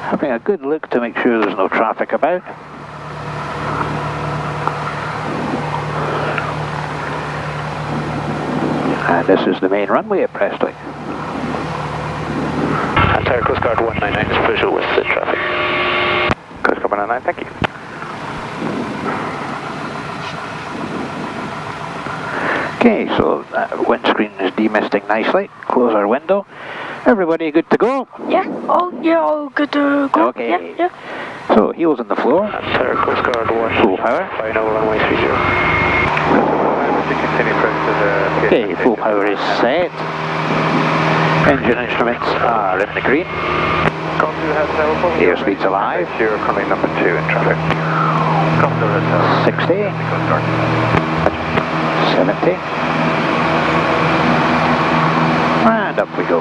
Having a good look to make sure there's no traffic about. And this is the main runway at Presley. Antair Coast Guard 199 is visual with the traffic. Coast Guard 199, thank you. Okay, so that windscreen is demisting nicely. Close our window. Everybody good to go? Yeah, all good to go. Okay. Yeah, yeah. So, heels on the floor. Antair Coast Guard 1. Full power. Final runway 30. Okay, full power is set. Engine instruments are in the green. Airspeed's alive. You're coming number 2 in traffic. 60. 70. And up we go.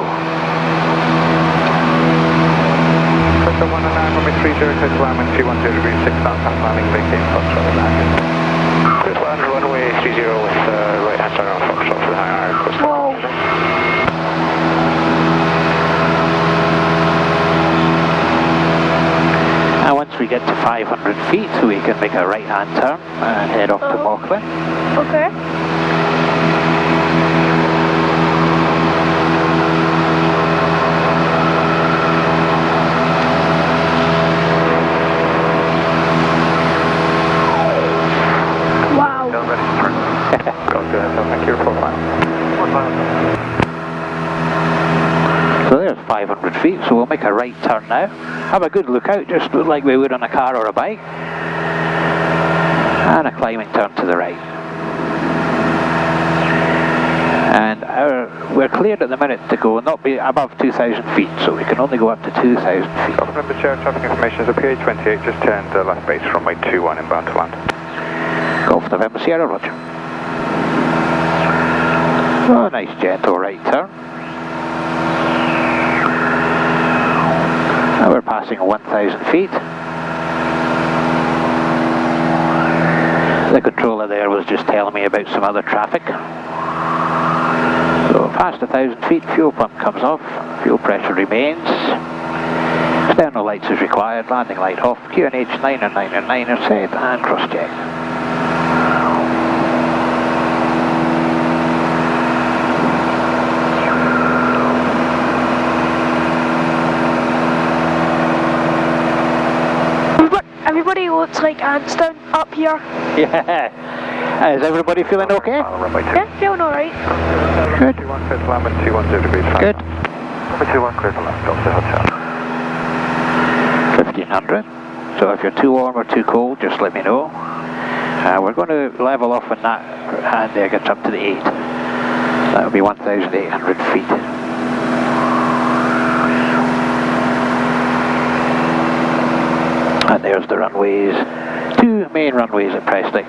Coast Guard 199, runway 30, clear to land, 210 degrees, 6 knots, half landing, vacate, Foxtrot, landing. Clear to land, runway 30 with right hand turn on Foxtrot for the high iron. Coast Guard. Whoa. And once we get to 500 feet, we can make a right-hand turn and head off to Mauchline. Okay. Wow. Ready to turn. Go good, thank you, profile. So there's 500 feet, so we'll make a right turn now. Have a good look out, just like we would on a car or a bike. And a climbing turn to the right. And we're cleared at the minute to go, not be above 2,000 feet, so we can only go up to 2,000 feet. Golf November Chair, traffic information is a PA28, just turned left base, runway 21 inbound to land. Golf November Sierra, roger. Oh, nice gentle right turn. Now we're passing 1,000 feet. The controller there was just telling me about some other traffic. So past 1,000 feet, fuel pump comes off, fuel pressure remains. External lights is required, landing light off, QNH 999 are set and cross check. Everybody looks like ants down up here. Yeah. Is everybody feeling okay? Yeah, feeling alright. Good. 21 clear to land, 210 degrees. Good. Number 21 clear to land, Delta Hotel. 1500. So if you're too warm or too cold, just let me know. We're going to level off when that hand there gets up to the 8. That will be 1,800 feet. And there's the runways, 2 main runways at Presley.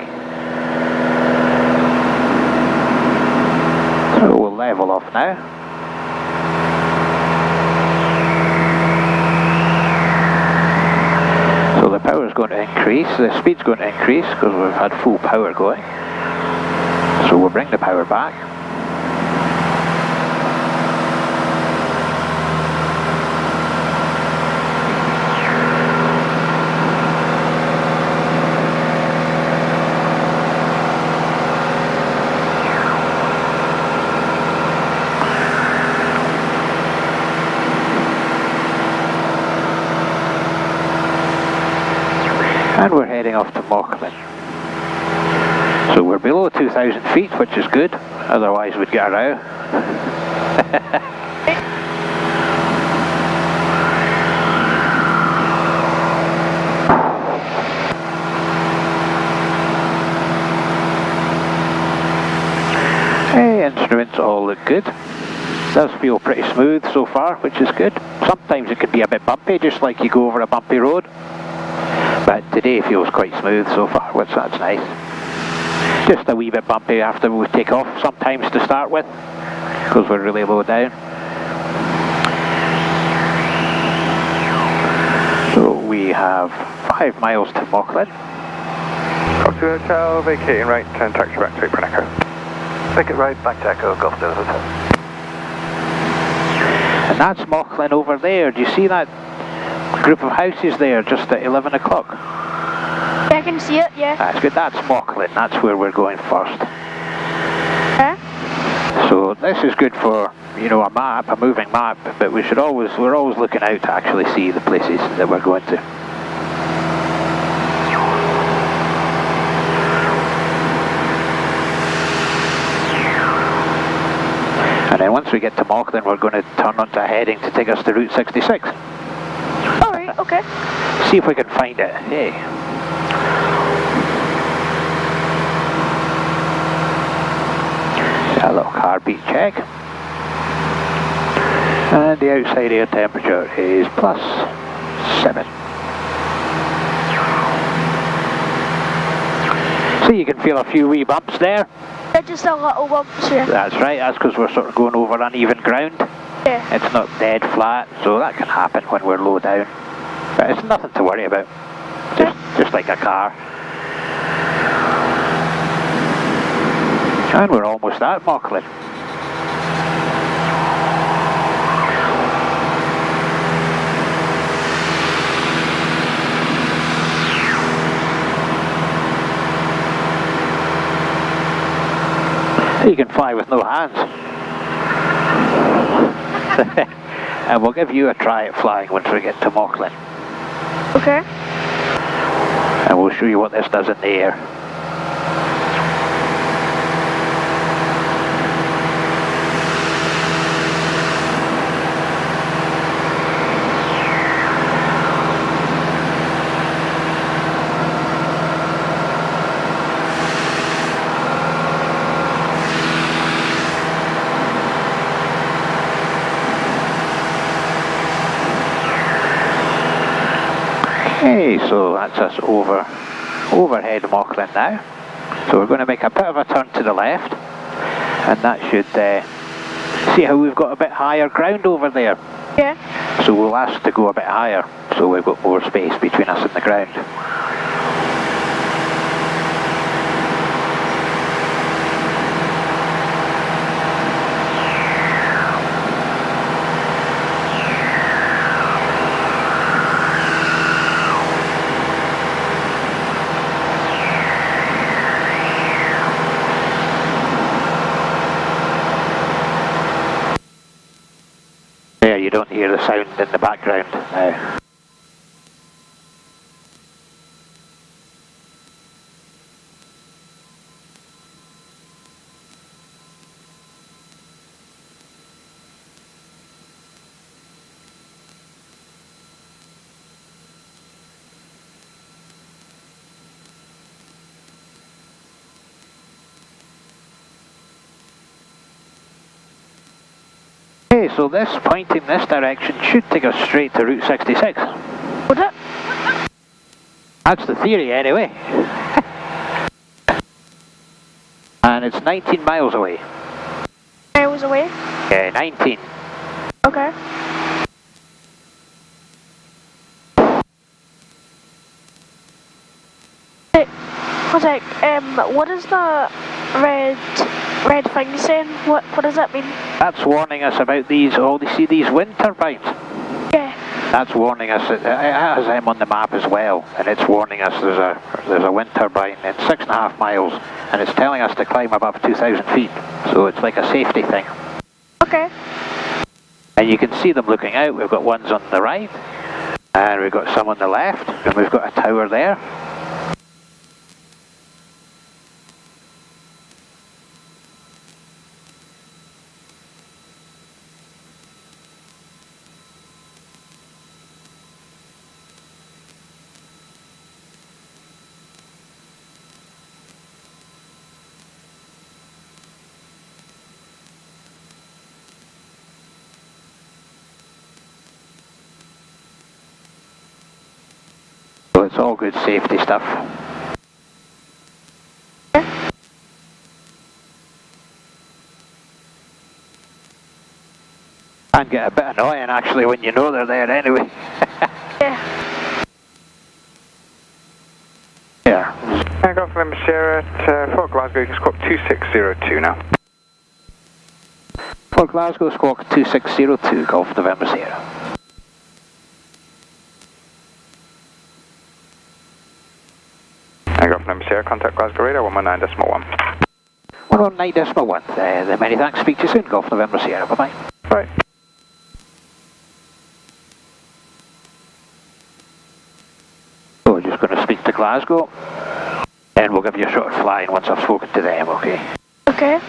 So we'll level off now. So the power is going to increase, the speed's going to increase because we've had full power going. So we'll bring the power back. And we're heading off to Mauchline. So we're below 2,000 feet, which is good, otherwise we'd get a row. Hey, instruments all look good. Does feel pretty smooth so far, which is good. Sometimes it can be a bit bumpy, just like you go over a bumpy road. But today feels quite smooth so far, which that's nice. Just a wee bit bumpy after we take off sometimes to start with, because we're really low down. So we have 5 miles to Mauchline. Golf 2 Hotel, vacating right, turn taxi back to Apron Echo. Take it right, back to Echo, Golf 2 Hotel. And that's Mauchline over there. Do you see that group of houses there just at 11 o'clock. Yeah, I can see it, yeah. That's good, that's Mauchline, that's where we're going first. Yeah? So this is good for, you know, a map, a moving map, but we're always looking out to actually see the places that we're going to. And then once we get to Mauchline, we're going to turn onto a heading to take us to Route 66. Alright, okay. See if we can find it. Hey. A little car beat check. And the outside air temperature is +7. So you can feel a few wee bumps there. Yeah, just a little bumps, yeah. That's right, that's because we're sort of going over uneven ground. Yeah. It's not dead flat, so that can happen when we're low down. But it's nothing to worry about. Just like a car. And we're almost at Mauchline. You can fly with no hands. And we'll give you a try at flying once we get to Mauchline. Okay. And we'll show you what this does in the air. Okay, so that's us overhead Mauchline now. So we're going to make a bit of a turn to the left, and that should see how we've got a bit higher ground over there. Yeah. So we'll ask to go a bit higher, so we've got more space between us and the ground. You don't hear the sound in the background now. Okay, so this pointing this direction should take us straight to Route 66. Would it? That's the theory anyway. And it's 19 miles away. Miles away? Yeah, 19. Okay. Hey, one sec, what is the red thing saying? What does that mean? That's warning us about these, see these wind turbines? Yeah. That's warning us, it has them on the map as well, and it's warning us there's a wind turbine in 6.5 miles, and it's telling us to climb above 2,000 feet, so it's like a safety thing. Okay. And you can see them looking out. We've got ones on the right, and we've got some on the left, and we've got a tower there. So it's all good safety stuff. Can get a bit annoying actually when you know they're there anyway. Yeah. Yeah. I got from Sierra at Fort Glasgow, you can squawk 2602 now. Fort Glasgow, squawk 2602, Golf November Sierra. contact Glasgow radar 119.1. 119.1. Many thanks. Speak to you soon. Golf November Sierra. Bye-bye. Right. So we're just going to speak to Glasgow, and we'll give you a shot at flying once I've spoken to them, okay? Okay.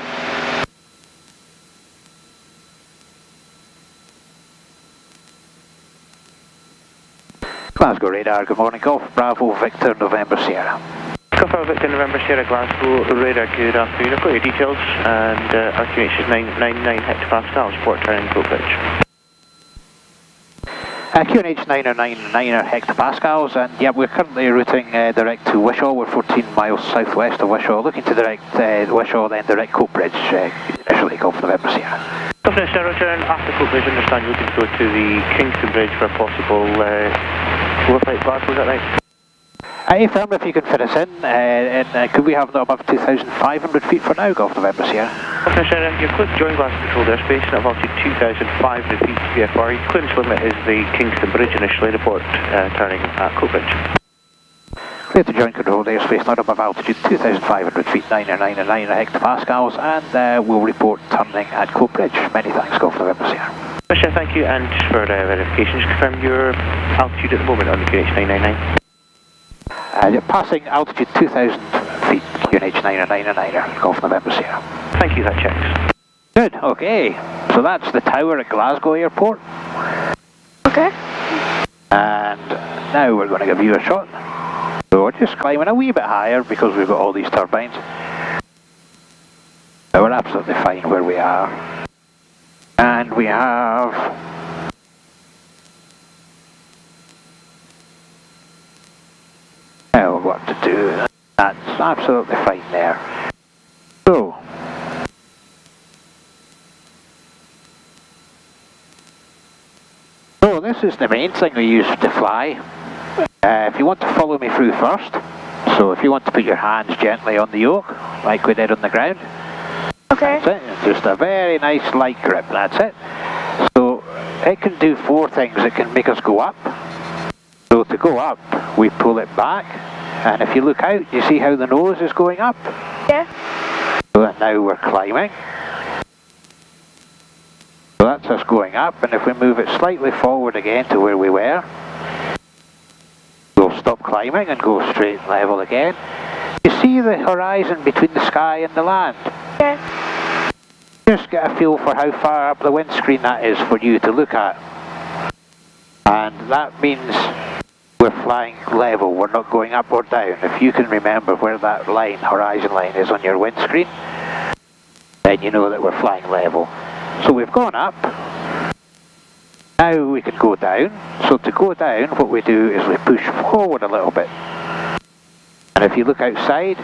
Glasgow radar, good morning. Golf Bravo Victor November Sierra. Golf Bravo Victor November Sierra Glasgow radar, good afternoon. I've got your details, and our QH is 999 hectopascals, port turning Coatbridge. QNH 999 hectopascals, and yeah, we're currently routing direct to Wishaw. We're 14 miles southwest of Wishaw, looking to direct Wishaw, then direct Coatbridge, initially Golf November Sierra. Golf November return after Coatbridge, understand you're looking to go to the Kingston Bridge for a possible overflight Glasgow, is that right? Affirm if you can fit us in, and could we have not above 2,500 feet for now, Golf November Sierra? Okay, sir, you're clear to join Glasgow controlled airspace and at altitude 2,500 feet VFR. Your clearance limit is the Kingston Bridge initially, report turning at Coatbridge. Clear to join controlled airspace, not above altitude 2,500 feet, 999 hectopascals, and we'll report turning at Coatbridge. Many thanks, Golf November Sierra. Sir, thank you, and just for verification, just confirm your altitude at the moment on the QH 999. Passing altitude 2,000 feet, QNH 999er, Golf November Sierra. Thank you, that checks. Good, okay. So that's the tower at Glasgow Airport. Okay. And now we're going to give you a shot. So we're just climbing a wee bit higher because we've got all these turbines. Now we're absolutely fine where we are. And we have... Now what to do. That's absolutely fine there. So... So this is the main thing we use to fly. If you want to follow me through first, so if you want to put your hands gently on the yoke, like we did on the ground. Okay. That's it, just a very nice light grip, that's it. So it can do four things. It can make us go up. So to go up, we pull it back, and if you look out, you see how the nose is going up? Yeah. So now we're climbing. So that's us going up, and if we move it slightly forward again to where we were, we'll stop climbing and go straight and level again. You see the horizon between the sky and the land? Yeah. Just get a feel for how far up the windscreen that is for you to look at. And that means we're flying level, we're not going up or down. If you can remember where that line, horizon line, is on your windscreen, then you know that we're flying level. So we've gone up. Now we can go down. So to go down, what we do is we push forward a little bit. And if you look outside,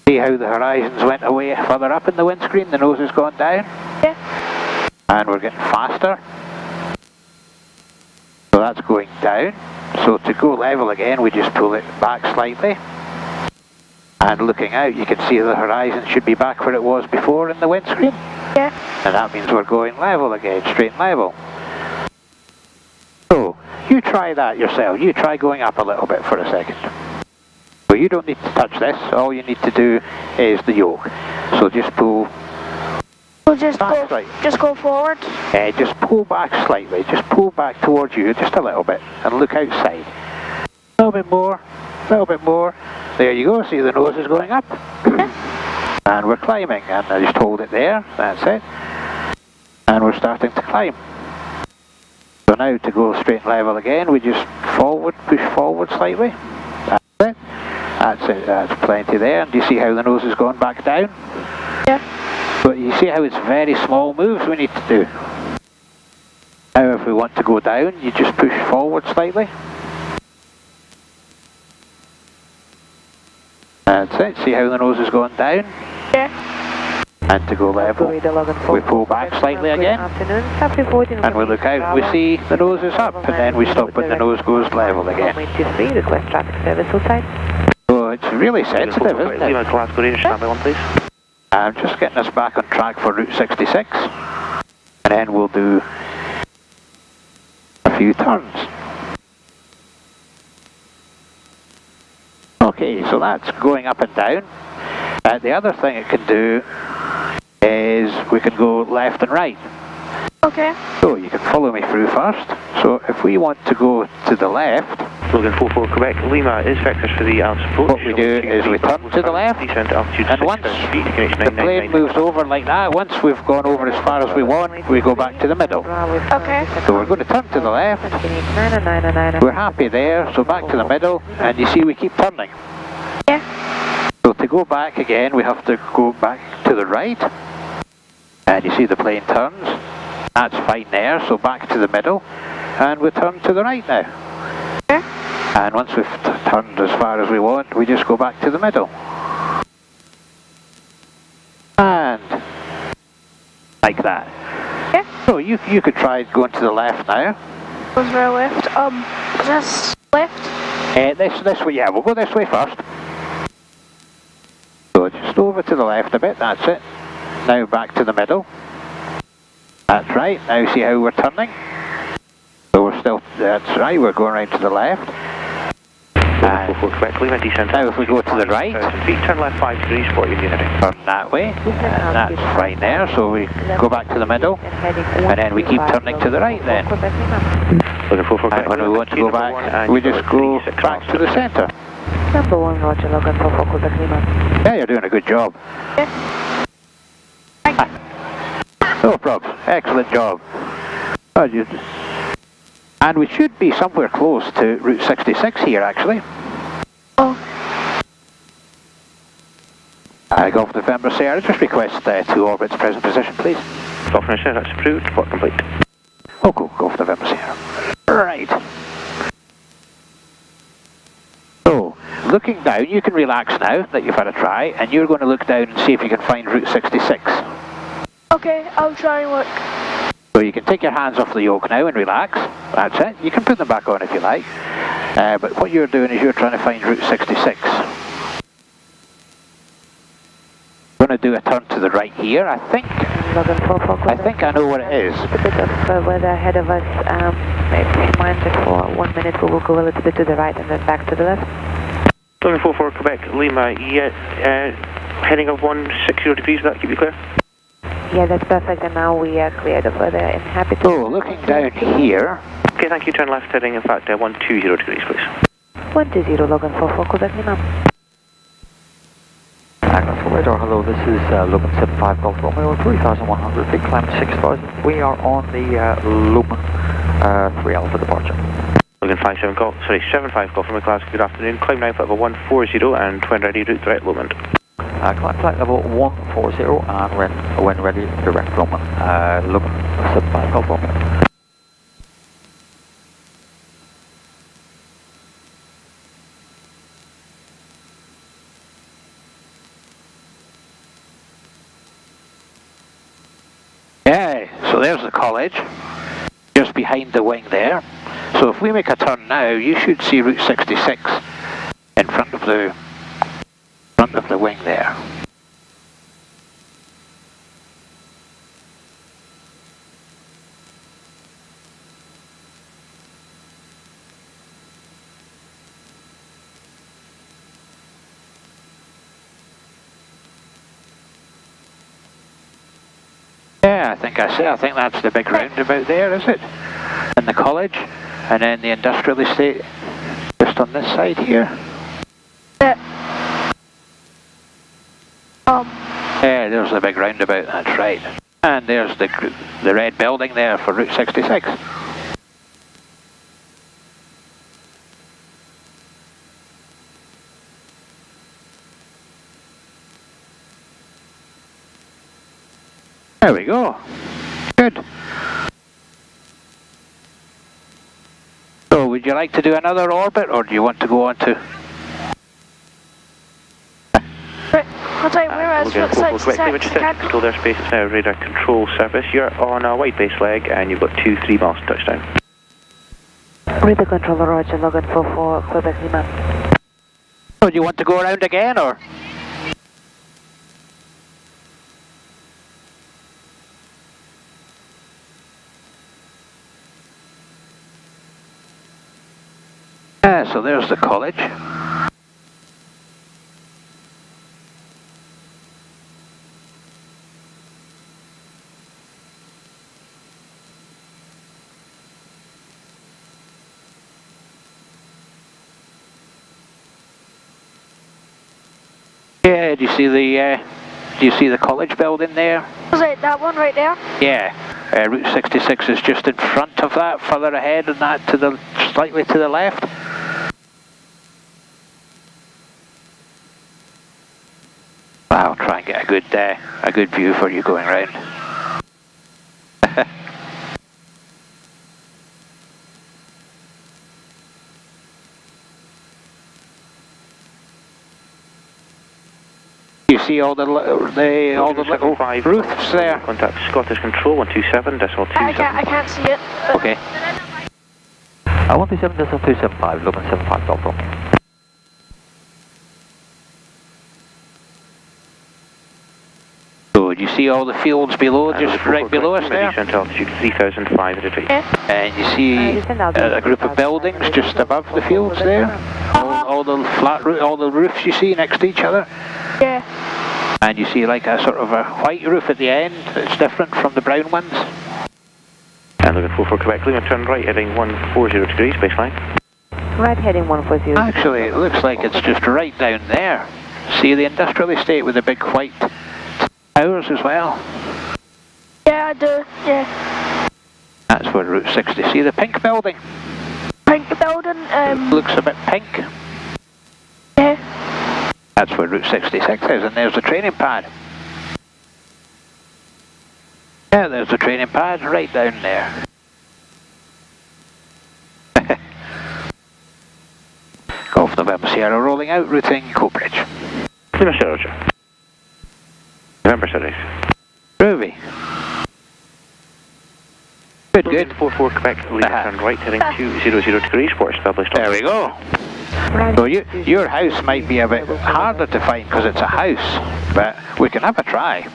see how the horizons went away further up in the windscreen, the nose has gone down? Yeah. And we're getting faster. So that's going down. So to go level again, we just pull it back slightly. And looking out, you can see the horizon should be back where it was before in the windscreen. Yeah. And that means we're going level again, straight level. So, you try that yourself. You try going up a little bit for a second. So you don't need to touch this. All you need to do is the yoke. So just pull. We'll just go forward. Just pull back slightly. Just pull back towards you just a little bit and look outside. A little bit more. A little bit more. There you go. See the nose is going up. And we're climbing. And I just hold it there. That's it. And we're starting to climb. So now to go straight level again, we just forward, push forward slightly. That's it. That's it. That's plenty there. And do you see how the nose has gone back down? Yeah. But you see how it's very small moves we need to do. Now if we want to go down, you just push forward slightly. That's it. See how the nose has gone down? Yeah. And to go level, we pull back slightly again. And we look out, we see the nose is up, and then we stop when the nose goes level again. So it's really sensitive, isn't it? I'm just getting us back on track for Route 66. And then we'll do a few turns. Okay. Okay, so that's going up and down. The other thing it can do is we can go left and right. Okay. So you can follow me through first. So if we want to go to the left, Logan 44 Quebec, Lima is vectors for the Alps approach. what we do is we turn to the left, descent altitude and once 6,000 feet, the plane moves over like that, once we've gone over as far as we want, we go back to the middle. Okay. So we're going to turn to the left, we're happy there, so back to the middle, and you see we keep turning. Yeah. So to go back again, we have to go back to the right, and you see the plane turns. That's fine there, so back to the middle, and we turn to the right now. Okay. And once we've turned as far as we want, we just go back to the middle. And like that. Yeah. So you could try going to the left now. Goes very left. This left? This way, yeah, we'll go this way first. So just over to the left a bit, that's it. Now back to the middle. That's right, now see how we're turning? So we're still, that's right, we're going right to the left. And now if we go to the right, turn left 5 degrees for you, Unity. turn that way, and that's fine there, so we go back to the middle, and then we keep turning to the right then. And when we want to go back, we just go back to the centre. Number 1, Roger, Logan 44 Quebec Lima. Yeah, you're doing a good job. Yeah. No problem. Excellent job. And we should be somewhere close to Route 66 here, actually. Oh. Golf November Sierra, just request 2 orbits present position, please. Golf November Sierra, that's approved. Report complete. Oh, cool. Golf November Sierra. Right. So, looking down, you can relax now that you've had a try, and you're going to look down and see if you can find Route 66. Okay, I'll try and look. So you can take your hands off the yoke now and relax. That's it. You can put them back on if you like. But what you're doing is you're trying to find Route 66. I'm going to do a turn to the right here, I think. I think I know what it is. A bit of weather ahead of us. Maybe mind that for 1 minute we will go a little bit to the right and then back to the left. Logan 44 Quebec, Lima, heading of 160 degrees, will that keep you clear? Yeah, that's perfect, and now we are cleared of weather and happy to... So, looking down here... Okay, thank you, turn left heading, in fact, 120 degrees, please. 120, Logan 44 Quebec Lima. Agnes radar, hello, this is Lumen 75 Golf Romeo, 3100 feet, climb 6000. We are on the Lumen 3 Alpha departure. Logan 75 Golf Romeo class, good afternoon, climb 9 foot of 140 and twin ready, route direct Lumen. Climb flight level 140 and when ready, direct Lumen. Lumen 75 Golf Romeo. Yeah, so there's the college, just behind the wing there. So if we make a turn now, you should see Route 66 in front of the wing there. Yeah, I think that's the big roundabout there, is it? And the college, and then the industrial estate just on this side here. Yeah, there's the big roundabout, that's right. And there's the red building there for Route 66. There we go. Good. So, would you like to do another orbit, or do you want to go on to... I'll tell you where We'll get a full quickly, which is control their space, it's now radar control surface. You're on a white base leg and you've got 3 miles to touchdown. Radar controller, Roger, Logan 44 Quebec Lima. So, do you want to go around again, or...? So there's the college. Yeah, do you see the college building there? Is it that one right there? Yeah. Route 66 is just in front of that, further ahead, and that to the slightly to the left. I'll try and get a good view for you going round. You see all the little roofs there. Contact Scottish Control 127 decimal 27. I can't see it. Okay. 127.275, Lumen 75 Golf Romeo. So do you see all the fields below, just right below us there? Descent altitude 3,500 feet. And you see a group of buildings just above the fields there. All the flat roof, all the roofs you see next to each other. Yeah. And you see like a sort of a white roof at the end that's different from the brown ones. And looking 44 Quebec, Lima, turn right heading 140 degrees, baseline. Right heading 140. Actually, it looks like it's just right down there. See the industrial estate with the big white towers as well? Yeah, I do, yeah. That's where Route 60. See the pink building? Pink building, Looks a bit pink. yeah. That's where Route 66 is, and there's the training pad. Yeah, there's the training pad right down there. Golf November Sierra rolling out, routing Coatbridge. Lima Sierra, Roger. November series. Groovy. Good, good. 44 Quebec, Lima, turn right heading 200 degrees, port established. There we go. So your house might be a bit harder to find because it's a house, but we can have a try.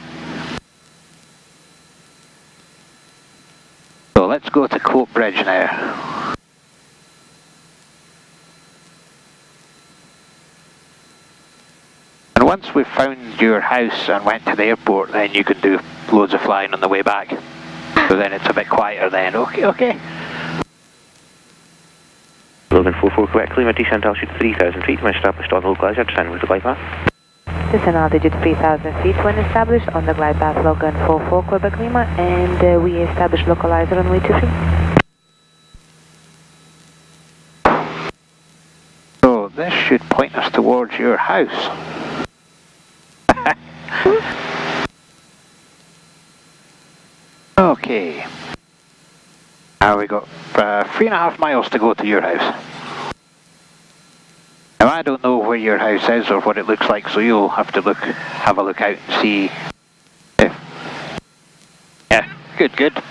So let's go to Coatbridge now. And once we've found your house and went to the airport, then you can do loads of flying on the way back. So then it's a bit quieter then. Okay. Logan 44 Quebec, Lima, descent altitude 3,000 feet, when established on the localizer, descend with the glide path. Descent altitude 3,000 feet when established on the glide path Logan 44 Quebec Lima, and we established localizer on way 23. So this should point us towards your house. Okay. Now we got 3.5 miles to go to your house. Now I don't know where your house is or what it looks like, so you'll have to have a look out and see if... Yeah, good.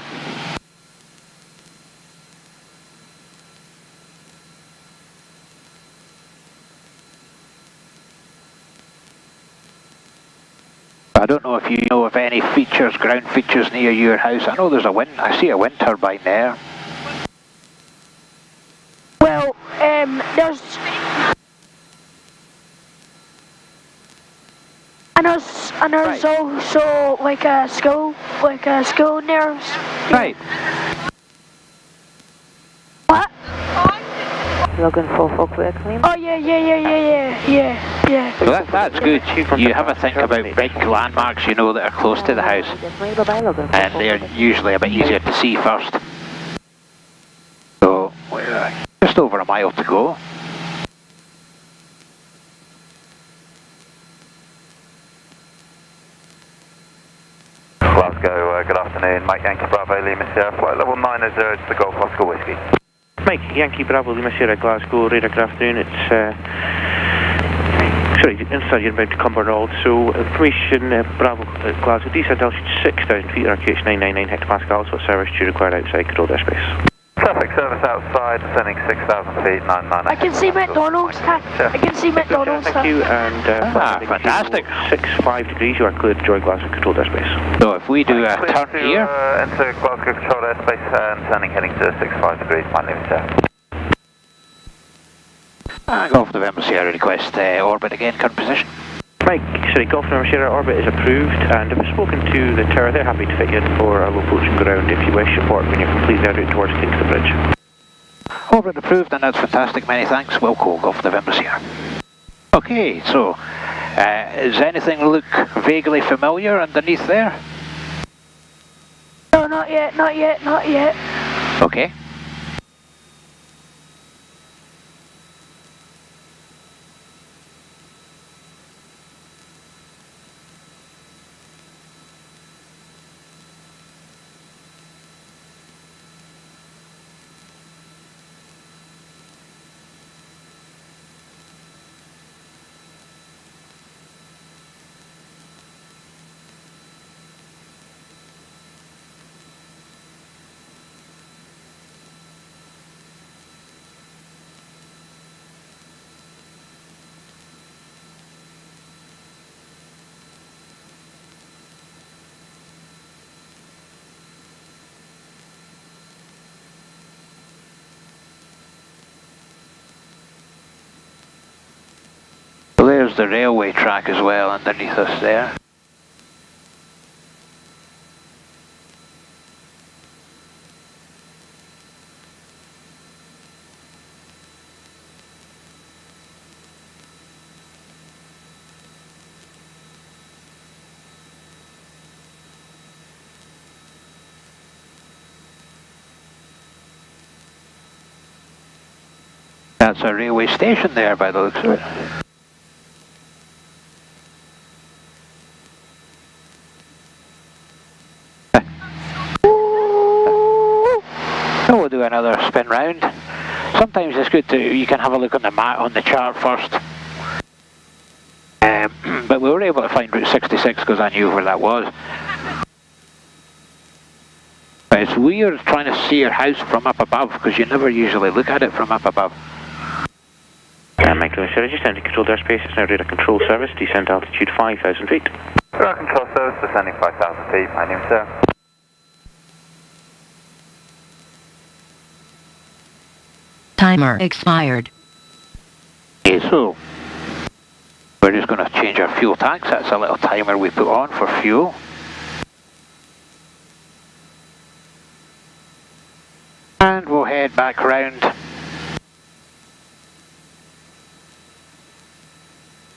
I don't know if you know of any features, ground features near your house. I know there's I see a wind turbine there. Well, there's... And there's Right. also like a school near us. Right. What? Logan 44 Quebec Lima. Oh yeah. So that's good. You have a think about big landmarks, you know, that are close to the house. Bye-bye, Logan. And they're usually a bit easier to see first. So, we're just over a mile to go. Glasgow, good afternoon. Mike Yankee Bravo, Lima Sierra, flight level 90 to the Golf Oscar Whiskey. Mike, Yankee Bravo, Lima Sierra, Glasgow, radar good afternoon. It's, sorry, inside you're about to Cumbernauld, so information, Bravo, Glasgow, descent altitude 6,000 feet, RQH 999 hectopascals, what service do you require outside controlled airspace? Perfect service outside, descending 6,000 feet, 999. I can see McDonald's. I can see McDonald's. Thank you, and fantastic. 65 degrees, you are cleared to join Glasgow controlled airspace. So if we do a turn here... Enter Glasgow controlled airspace and turning heading to 65 degrees, my Lima Sierra. Golf November Sierra request orbit again, current position. Mike, sorry, Golf November Sierra orbit is approved, and I've spoken to the tower. They're happy to fit you in for a low approaching ground if you wish support when you're completely en route towards Kingston Bridge. Orbit approved, and that's fantastic. Many thanks. Well called, Golf November Sierra. Okay, so Does anything look vaguely familiar underneath there? No, not yet, not yet, not yet. Okay. So there's the railway track as well underneath us there. That's a railway station there by the looks of it. So we'll do another spin round. Sometimes it's good to, you can have a look on the map, on the chart first. But we were able to find Route 66 because I knew where that was. But it's weird trying to see your house from up above because you never usually look at it from up above. Michael, sir, just enter controlled airspace. It's now radar control service. Descent altitude 5,000 feet. Radar control service, descending 5,000 feet. My name's sir. Timer expired. Okay, so we're just going to change our fuel tanks. That's a little timer we put on for fuel. And we'll head back around.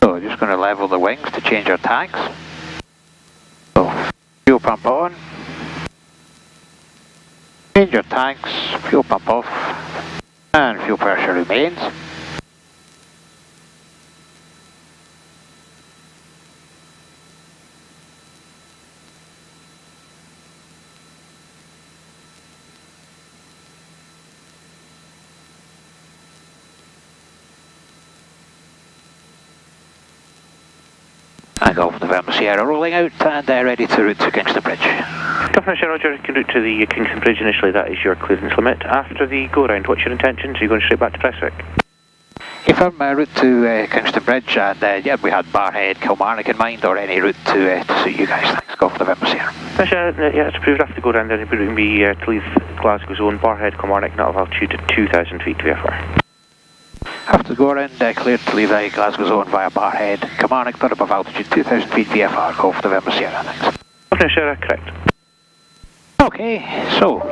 So we're just going to level the wings to change our tanks. So fuel pump on. Change your tanks, fuel pump off. And fuel pressure remains. And Golf November Sierra rolling out and ready to route to Kingston Bridge. Governor Sir Roger, you can route to the Kingston Bridge initially. That is your clearance limit. After the go-round, what's your intentions? Are you going straight back to Prestwick? If I'm route to Kingston Bridge, and yeah, we had Barhead, Kilmarnock in mind, or any route to suit you guys. Thanks, Golf November Sierra. Yeah, it's approved. After the go-round, then you're be to leave Glasgow zone, Barhead, Kilmarnock, not of altitude to 2,000 feet to VFR. After the go around, cleared to leave Glasgow zone via Barhead, Kilmarnock, not above altitude 2,000 feet VFR, Golf November Sierra. Thanks. Governor Sierra, correct. Okay, so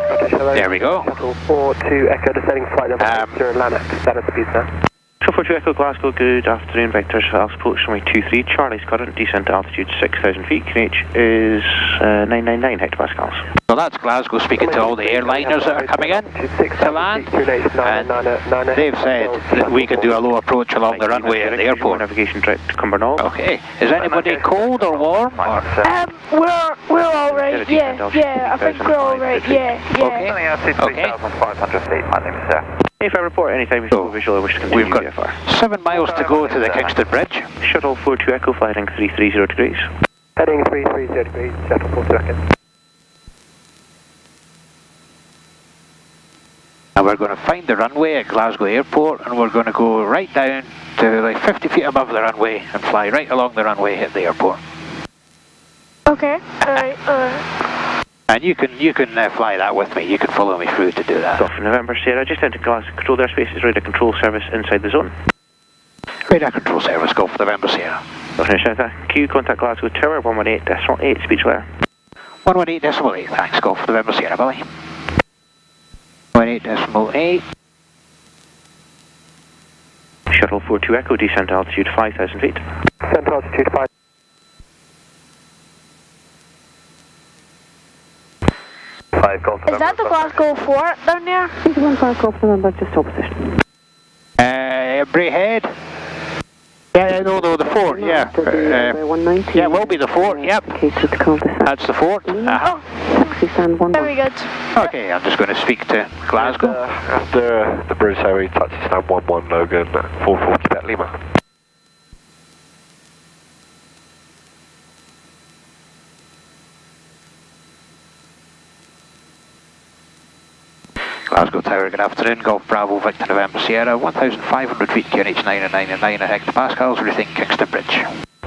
there we go. Shuttle 42 Echo descending flight level 0 Lanark, status speed sir. Shuttle 42 Echo Glasgow, good afternoon, vectors, approach runway 23, Charlie's current descent altitude 6,000 feet, QNH is 999 hectopascals. So that's Glasgow speaking to all the airliners that are coming in to land, and they've said that we can do a low approach along the runway at the airport. Navigation direct to Cumbernauld. Okay, is anybody cold or warm? Or? We're all right. Yeah, I think we're all right. Yeah. Okay. 3,500 feet. My name is sir. If I report anytime you so visual, I wish to continue. We've got VFR. 7 miles to go to the Kingston Bridge. Shuttle 42 Echo, flying 330 degrees. Heading 330 degrees, shuttle 42 Echo. And we're going to find the runway at Glasgow Airport, and we're going to go right down to like 50 feet above the runway and fly right along the runway at the airport. Okay, alright. And you can fly that with me. You can follow me through to do that. Golf November Sierra, just entered Glasgow controlled airspace, is radar control service inside the zone. Radar control service, Golf November Sierra. Governor Sierra, Q, contact Glasgow Tower, 118.8, speech layer. 118.8, thanks, Golf November Sierra, Billy. 118.8. Shuttle 42 Echo, descent altitude 5,000 feet. Descent to altitude 5. 5 Golf November. Is that the Glasgow Fort down there? 315 Golf November, just hold position. Braehead. Yeah, no, the fort, yeah. Yeah, it will be the fort, yep. That's the fort. Taxi stand 1. Very good. Okay, I'm just going to speak to Glasgow. After the British Airways taxi stand 11 Logan 440 Quebec Lima. Glasgow Tower, good afternoon. Golf Bravo, Victor November Sierra, 1,500 feet, QNH 9 and 9 and 9 hectopascals, everything Kingston Bridge.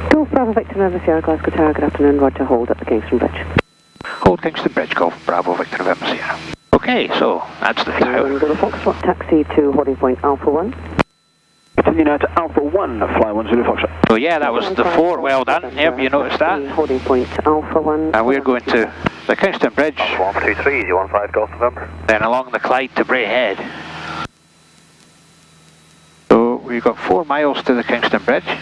Golf Bravo, Victor November Sierra, Glasgow Tower, good afternoon. Roger, hold at the Kingston Bridge. Hold Kingston Bridge, Golf Bravo, Victor November Sierra. Okay, so that's the tower. Foxtrot taxi to holding point Alpha 1. Continue now to Alpha 1, fly 10 Foxtrot. So yeah, that was the fort, well done. Yep, you noticed that. Holding point Alpha 1. And we're going to the Kingston Bridge. 123, easy 15 Golf November. Then along the Clyde to Braehead. So we've got 4 miles to the Kingston Bridge.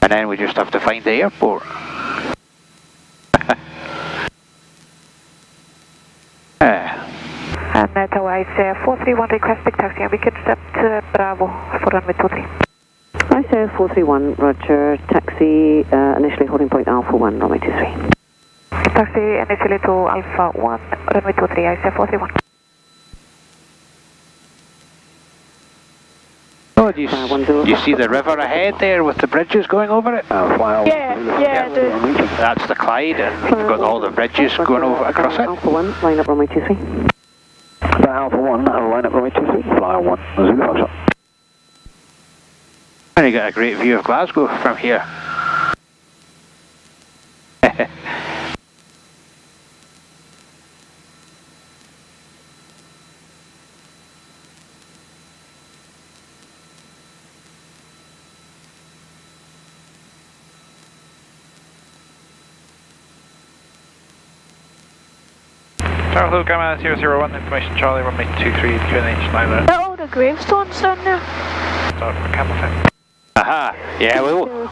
And then we just have to find the airport. And Tower is 431 requesting taxi, and we can step to Bravo for runway 23. I say 431, roger, taxi initially holding point Alpha 1, runway 23. Taxi initially to Alpha 1, runway 23, I say 431. Oh, do you see the river ahead there with the bridges going over it? Yeah, I do. That's the Clyde, and we've got all the bridges going over across it. Alpha 1, line up runway 23. Alpha 1, line up runway 23, fly 1 Zulu Foxtrot. And you get a great view of Glasgow from here. Tower Hill Gamma 001, information Charlie, runway 23, QNH 9 there. Are all the gravestones down there? Start for Campbelltown. Aha, yeah,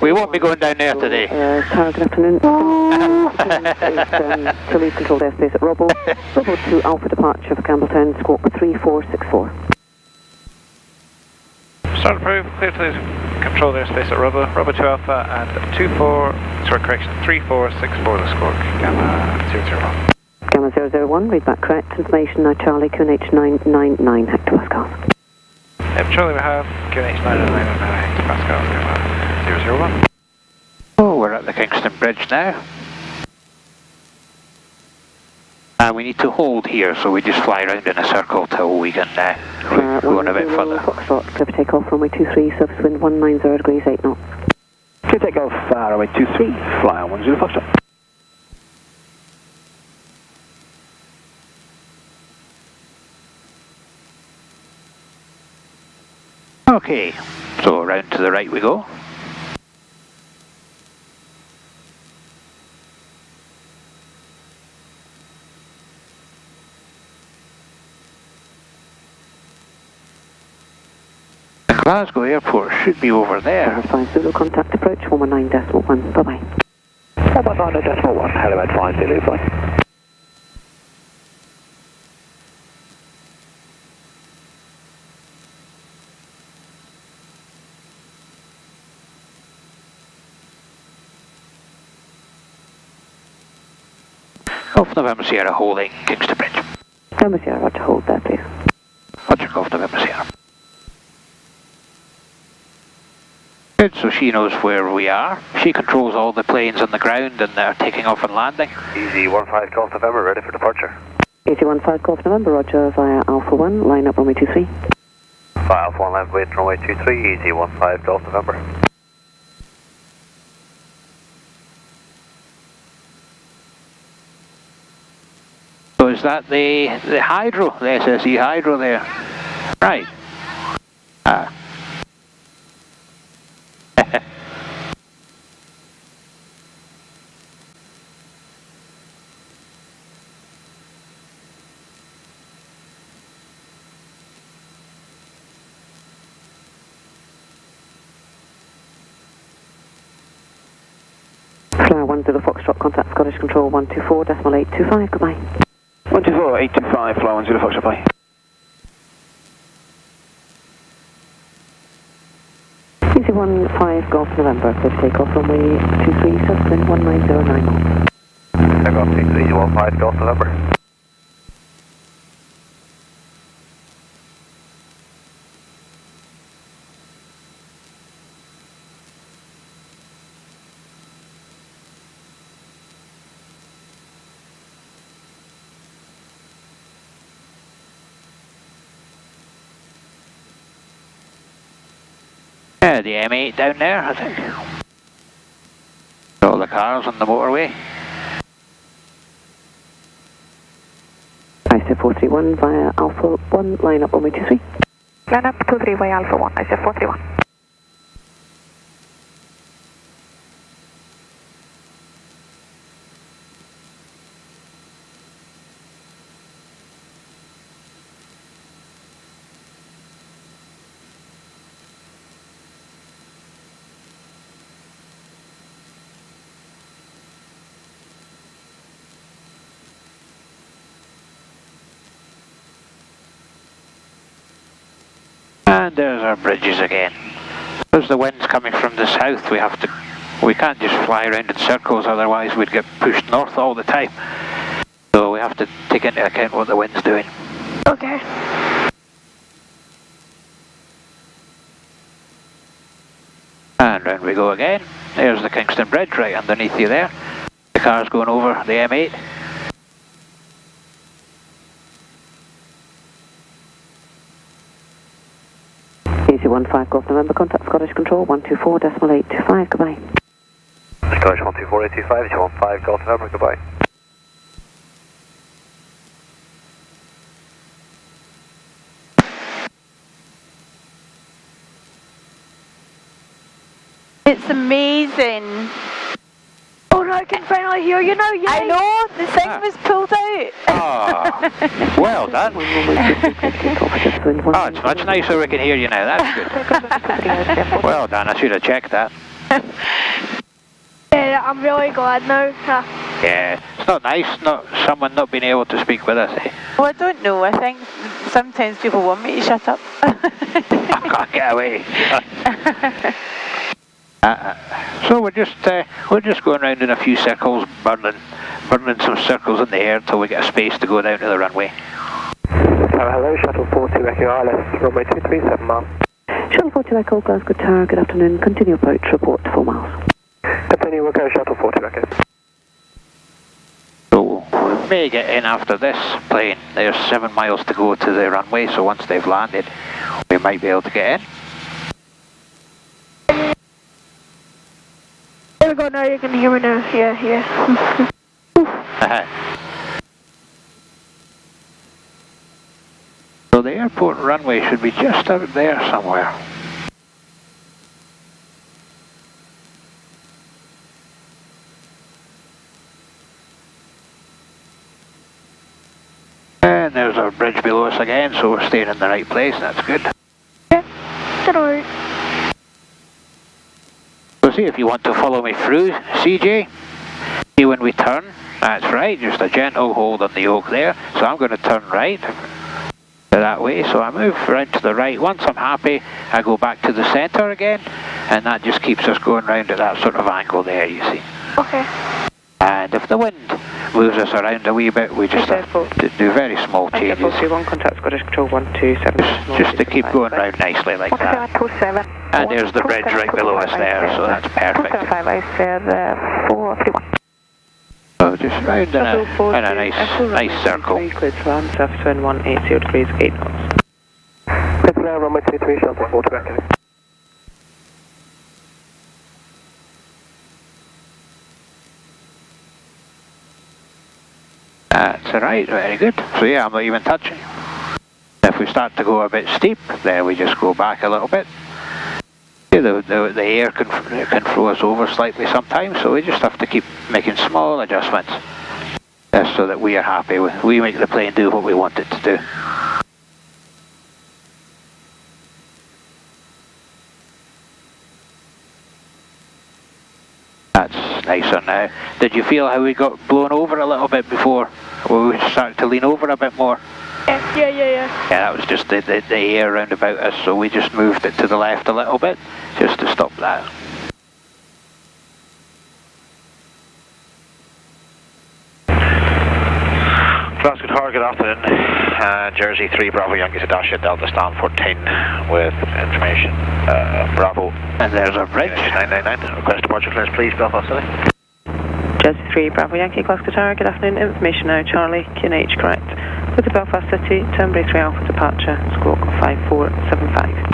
we won't be going down there today. Tower, good afternoon. To leave controlled airspace at Robbo. Robbo to Alpha departure for Campbelltown, squawk 3464. Start approved, clear to control airspace at Robbo, Robbo 2 Alpha and 3464 the squawk, Gamma 001. Gamma 001, read back correct. Information now Charlie, QNH 999 hectopascals. Yep, Charlie we have, QNH 999 hectopascals, Gamma 001. Oh, we're at the Kingston Bridge now. And we need to hold here, so we just fly around in a circle till we can go on a bit further. Foxtrot, clear for takeoff, runway 23, surface wind 190 degrees, 8 knots. Clear takeoff, runway 23, fly 10 Foxtrot. Okay, so around to the right we go. The Glasgow Airport should be over there. 5 Zulu, contact approach 119.1, bye-bye. 119.1, hello, 5 Zulu, flight. Golf November Sierra holding Kingston Bridge. November Sierra, roger, hold there, please. Roger, Golf November Sierra. Good, so she knows where we are. She controls all the planes on the ground and they're taking off and landing. Easy 15 Golf November, ready for departure. Easy 15 Golf November, roger, via Alpha 1, line up runway 23. Via Alpha 1, land wait runway 23, easy 15 Golf November. So is that the Hydro, the SSE Hydro there? Right. Ah. Flyer 10 Foxtrot, contact Scottish Control 124.825, goodbye. 124.825, fly 10 Foxtrot, bye. Easy 15 Golf November, clear to take off runway 23, subsequent 19090. Take off 23, 15 Golf November. Yeah, the M8 down there, I think. All the cars on the motorway. ISO 431 via Alpha 1, line up runway 23. Line up 23 via Alpha 1, ISO 431. And there's our bridges again. As the wind's coming from the south, we can't just fly around in circles, otherwise we'd get pushed north all the time. So we have to take into account what the wind's doing. Okay. And round we go again. There's the Kingston Bridge right underneath you there. The car's going over the M8. Easy 15 Golf November, contact Scottish Control 124.825, goodbye. Scottish 124.825, 15 Golf November, goodbye. It's amazing. Oh no, I can finally hear you now, yay! I know, the thing was pulled out. Ah, well done. Oh, it's much nicer we can hear you now, that's good. Well done, I should have checked that. Yeah, I'm really glad now. Yeah, it's not nice someone not being able to speak with us, eh? Well, I don't know, I think sometimes people want me to shut up. I can't get away. So we're just going around in a few circles, burning some circles in the air until we get a space to go down to the runway. Hello, Shuttle 42 Echo RLS, runway 237 miles. Shuttle 42 Echo, Glasgow Tower, good afternoon, continue approach, report 4 miles. Continue, we'll go Shuttle 42 Echo. So we may get in after this plane. There's 7 miles to go to the runway, so once they've landed, we might be able to get in. There we go, now you can hear me now. Yeah. So the airport runway should be just out there somewhere. And there's our bridge below us again, so we're staying in the right place, that's good. Yeah, it's alright. So see if you want to follow me through, CJ. See when we turn, that's right, just a gentle hold on the yoke there. So I'm going to turn right that way, so I move around to the right. Once I'm happy, I go back to the centre again, and that just keeps us going round at that sort of angle there, you see. Okay. And if the wind moves us around a wee bit, we just have to do very small changes. Contact Scottish Control 127. Just to keep going round nicely like that. And there's the bridge right below us there, so that's perfect. So just round in a nice circle. Turn 180 degrees, 8 knots. Runway 23, Shuttle 42 Echo. That's alright, very good. So yeah, I'm not even touching. If if we start to go a bit steep, then we just go back a little bit. The air can throw us over slightly sometimes, so we just have to keep making small adjustments so that we are happy with. We make the plane do what we want it to do. That's nicer now. Did you feel how we got blown over a little bit before? We started to lean over a bit more. Yeah. Yeah, that was just the air round about us, so we just moved it to the left a little bit, just to stop that. Glasgow Tower, good afternoon. Jersey 3 Bravo Yankee to dash at Delta Stanford 10 with information. Bravo. And there's a bridge. 999. Request departure clearance, please, Belfast City. Jersey 3 Bravo Yankee, Glasgow Tower, good afternoon. Information now, Charlie, QNH correct. Look at Belfast City, Turnberry 3 Alpha departure, squawk 5475.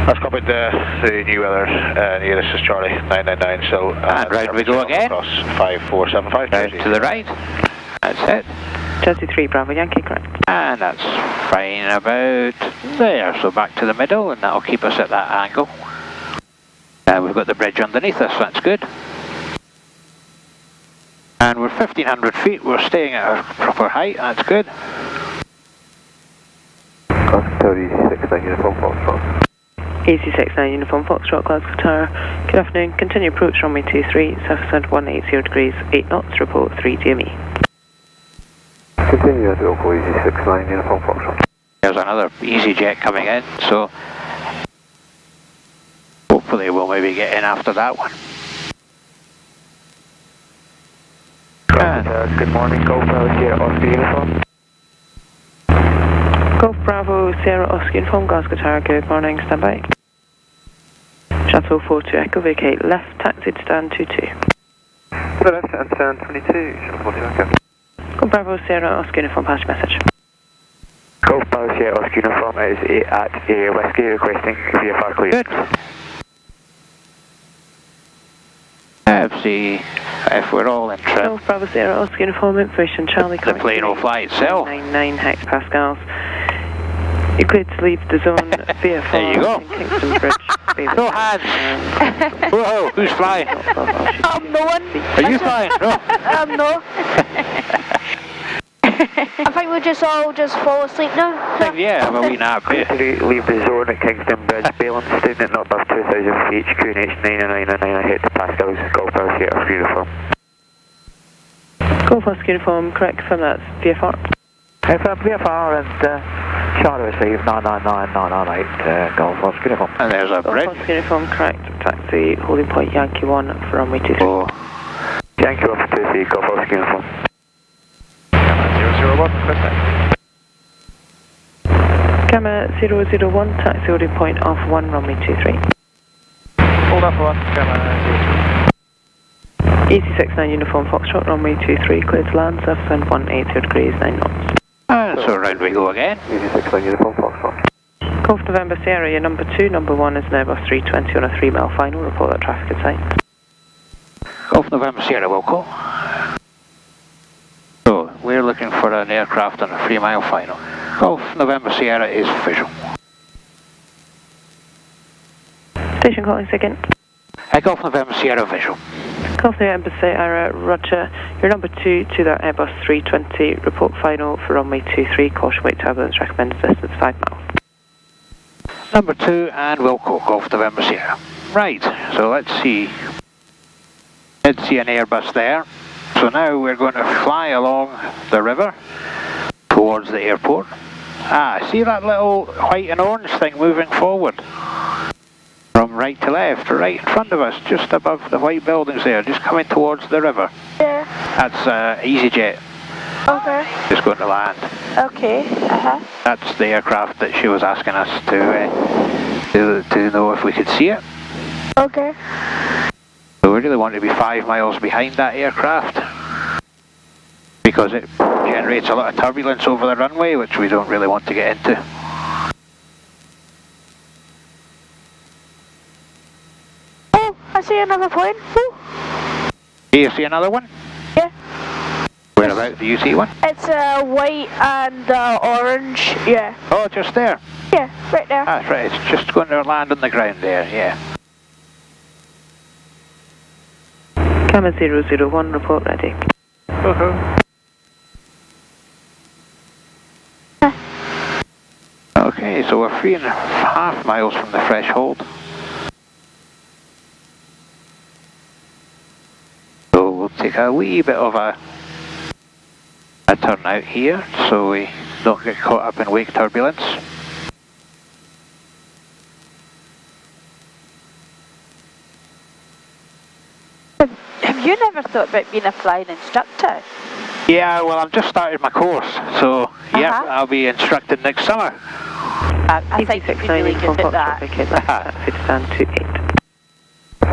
That's copied the new weather, nearest is Charlie, 999, so... and right we go again. Across 5475. Right to the right. That's it. Jersey 3 Bravo Yankee correct. And that's fine about there, so back to the middle, and that'll keep us at that angle. We've got the bridge underneath us, that's good. And we're 1500 feet, we're staying at our proper height, that's good. Glasgow 69 Uniform Foxtrot. Easy 69 Uniform Foxtrot, Glasgow Tower. Good afternoon, continue approach runway 23, south 180 degrees, 8 knots, report 3 DME. Continue at local Easy 69 Uniform Foxtrot. There's another EasyJet coming in, so hopefully we'll maybe get in after that one. Good morning, Golf Bravo Sierra Oscar Uniform. Golf Bravo Sierra Oscar Uniform, Glasgow Tower, good morning, stand by. Shuttle 42 Echo, vacate left, taxi to stand 22. To the left and stand 22, Shuttle 42 Echo. Golf Bravo Sierra Oscar Uniform, pass message. Golf Bravo Sierra Oscar Uniform is at a Whiskey requesting VFR clear. Good. Let's see if we're all in trim. Golf Bravo Sierra Oscar Uniform, information Charlie. The plane will fly itself. 99 hectopascals. You're cleared to leave the zone VFR. There you go. Kingston Bridge. No hands. Whoa, who's flying? No one. Are you flying? No. No. I think we just all fall asleep now. Yeah, have a wee nap here. Leave the zone at Kingston Bridge, Balance, student at not above 2,000 feet, QNH 999 hectopascals, Golf Bravo Sierra Oscar Uniform. Golf Oscar Uniform, correct, from that's VFR. VFR and Charlie receive 999-998, Golf Oscar Uniform. And there's a bridge. Golf Oscar Uniform, correct, taxi, holding point Yankee 1 for runway 23. Oh. Yankee 1 for 23, Golf Oscar Uniform. 001, request Gamma 001, taxi holding point Alpha 1, runway 23. Hold up for 1, Gamma 0. Easy 69 Uniform Foxtrot, runway 23, clear to land, south wind 180 degrees, 9 knots. And so round we go again. Easy 69 Uniform Foxtrot. Golf November Sierra, your number 2, number 1 is now Airbus 320 on a 3 mile final, report that traffic at sight. Golf November Sierra will go. So, we're looking for an aircraft on a 3 mile final. Golf November Sierra is visual. Station calling second. Golf November Sierra visual. Golf November Sierra, roger. Your number 2 to that Airbus 320, report final for runway 23, caution weight turbulence, recommended distance 5 miles. Number 2 and Wilco, Golf November Sierra. Right, so let's see. Did see an Airbus there. So now we're going to fly along the river towards the airport. See that little white and orange thing moving forward? From right to left, right in front of us, just above the white buildings there, just coming towards the river. Yeah. That's EasyJet. Okay. Just going to land. Okay. That's the aircraft that she was asking us to know if we could see it. Okay. So we really want to be 5 miles behind that aircraft because it generates a lot of turbulence over the runway, which we don't really want to get into. Oh, I see another plane. Ooh. Do you see another one? Whereabouts do you see one? It's white and orange, yeah. Oh, just there? Yeah, right there. That's right, it's just going to land on the ground there, yeah. Camera 001, report ready. Okay, so we're 3.5 miles from the threshold. So we'll take a wee bit of a turn out here so we don't get caught up in wake turbulence. Have you never thought about being a flying instructor? Yeah, well, I've just started my course, so yeah, I'll be instructed next summer. I think you'd be really good at that. Fit stand 28.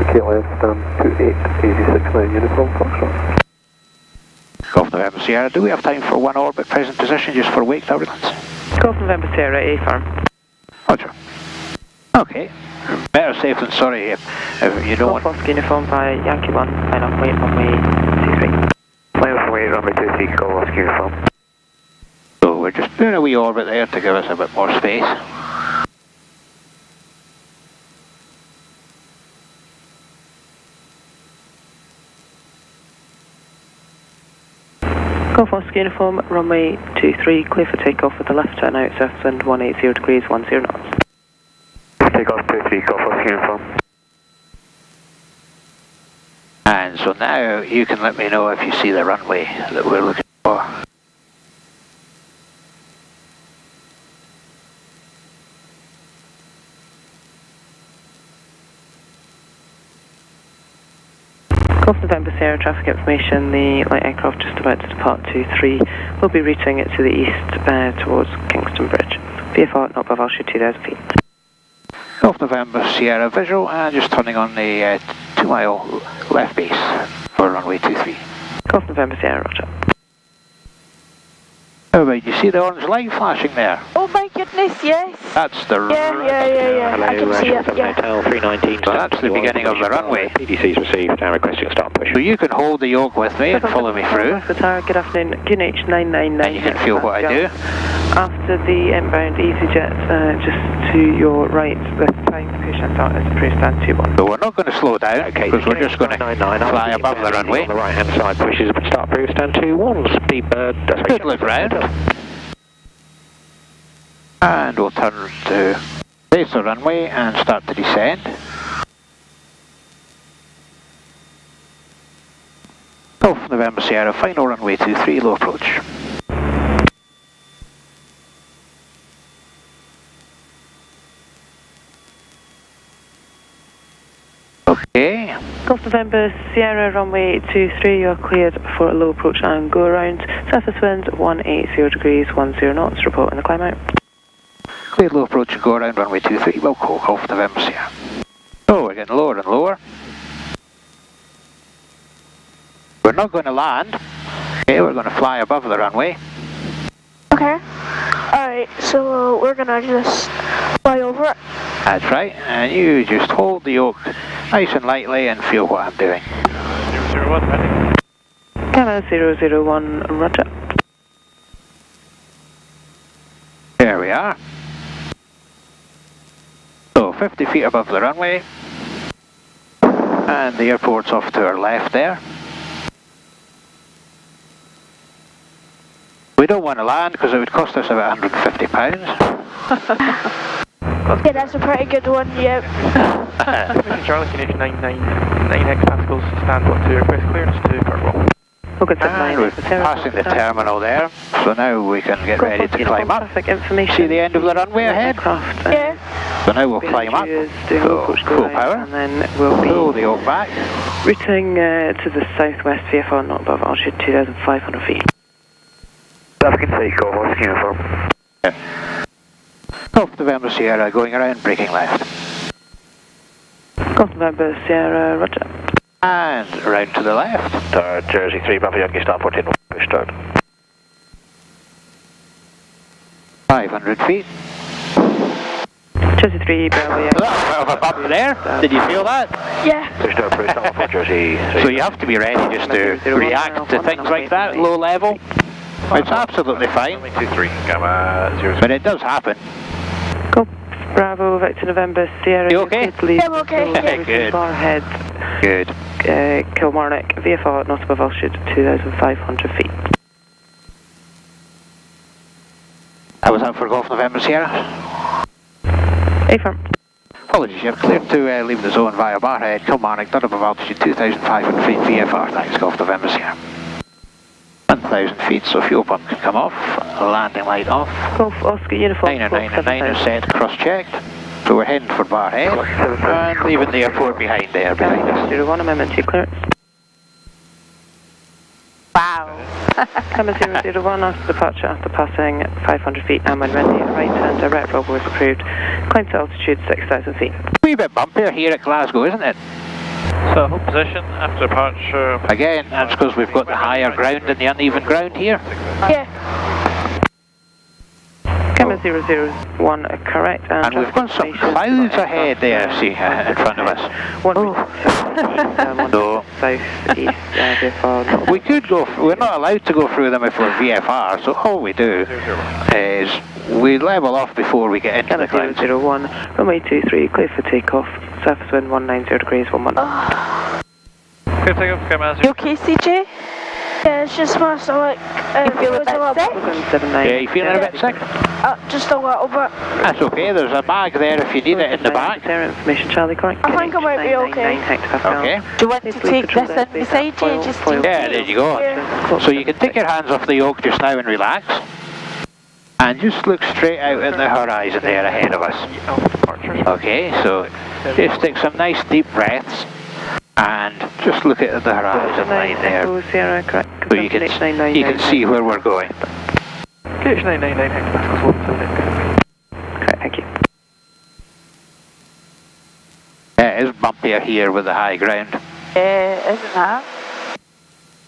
Ticket left, stand 28, 86 uniform Foxtrot. Golf November Sierra, do we have time for one orbit present position just for wake turbulence? Golf November Sierra, A firm. Roger. Okay. Better safe than sorry if you don't want... Golf uniform by Yankee 1, line up weight, runway 23. Line up weight, runway 23, Golf uniform. So we're just doing a wee orbit there to give us a bit more space. Golf Oscar uniform, runway 23, clear for takeoff with the left turn out, south wind 180 degrees, 10 knots. Takeoff 23, Golf Oscar uniform. And so now you can let me know if you see the runway that we're looking for. Golf November Sierra traffic information, the light aircraft just about to depart 23 will be routing it to the east towards Kingston Bridge. VFR not above altitude 2,000 feet. Golf November Sierra visual and just turning on the 2 mile left base for runway 23. Golf November Sierra, roger. Oh right, you see the orange light flashing there? Oh my goodness, yes. That's the Yeah. I can see it, yeah. Hotel 319. So that's the beginning of the runway. PDC's received and requesting start push. So you can hold the yoke with me and follow me through. Good afternoon, QNH 999. And you can feel what I do. After the inbound EasyJet, just to your right, the time to push and start is approved stand 21. So we're not going to slow down because we're just going to fly above the runway. On the right hand side pushes start approved stand 21. Speed bird. Good look round. And we'll turn to face the runway and start to descend. Golf November Sierra, final runway 23, low approach. Okay. Golf November Sierra runway 23, you're cleared for a low approach and go around. Surface wind 180 degrees, 10 knots, report in the climb out. Clear low approach and go around runway 23, we'll call Golf November Sierra. Oh, we're getting lower and lower. We're not going to land. Okay, we're going to fly above the runway. Okay. Alright, so we're gonna just fly over it. That's right, and you just hold the yoke nice and lightly and feel what I'm doing. 001, ready. Camera 001, roger. There we are. So 50 feet above the runway. And the airport's off to our left there. We don't want to land because it would cost us about £150. Yeah, that's a pretty good one, yep. Charlie, Canadian 9 Pascals, stand 1 to request clearance to Carwell. And we're passing the terminal there, so now we can get ready to climb up. See the end of the runway ahead? Yeah. So now we'll climb up, so full power, and then we'll be pull the yoke back. routing to the southwest, VFR not above altitude 2,500 feet. Traffic and take Golf uniform. Golf November Sierra going around, braking left. Golf November Sierra, roger. And round to the left. Jersey 3, Bravo Yankee, start 14, push start. 500 feet. Jersey 3, Bravo, yeah. So that's a bit of a bump there. Did you feel that? Yeah. There's no approach on for Jersey 3. So you have to be ready just to react to things like that, low level. It's absolutely fine. 23, Gamma 0. But it does happen. Go. Bravo, Victor November, Sierra. You okay? Yeah, I'm okay. Good. Barhead. Good. Kilmarnock, VFR, not above altitude, 2,500 feet. I was out for Golf November Sierra. Affirm. Apologies, you're cleared to leave the zone via Barhead, Kilmarnock, not above altitude 2,500 feet, VFR, thanks, Golf November Sierra. 1,000 feet, so fuel pump can come off, landing light off. Golf Oscar Uniform. 999 is set, cross-checked. So we're heading for Barhead, and leaving the airport behind there, behind us. 01, amendment to clearance. Wow. Camera 001 after departure, after passing 500 feet, and when ready, right turn direct roll was approved. Climb to altitude 6,000 feet. A wee bit bumpier here at Glasgow, isn't it? So hold position after departure. Again, that's because we've got the higher ground and the uneven ground here. Yeah. Camera 001 correct. And we've got some clouds ahead there, see, in front of us. So, south east, we could go, we're not allowed to go through them if we're VFR, so all we do is we level off before we get into the clouds. 001, runway 23, clear for takeoff, surface wind 190 degrees, 1 minute. Clear takeoff, Gamma 0. You okay, CJ? Yeah, it's just my stomach. You feel a bit sick? Yeah, you feeling a bit sick? Just a little bit. That's okay, there's a bag there if you need it in the back. Information, Charlie, correct. I think I might be okay. Okay. Do you want to take this in beside you? Just to Yeah, there you go. Yeah. So you can take your hands off the yoke just now and relax. And just look straight out at the horizon there ahead of us. Okay, so just take some nice deep breaths and just look at the horizon line there. So you can see where we're going. KH 999 hectopascals 178. Correct, thank you. Yeah, it is bumpier here with the high ground. isn't that?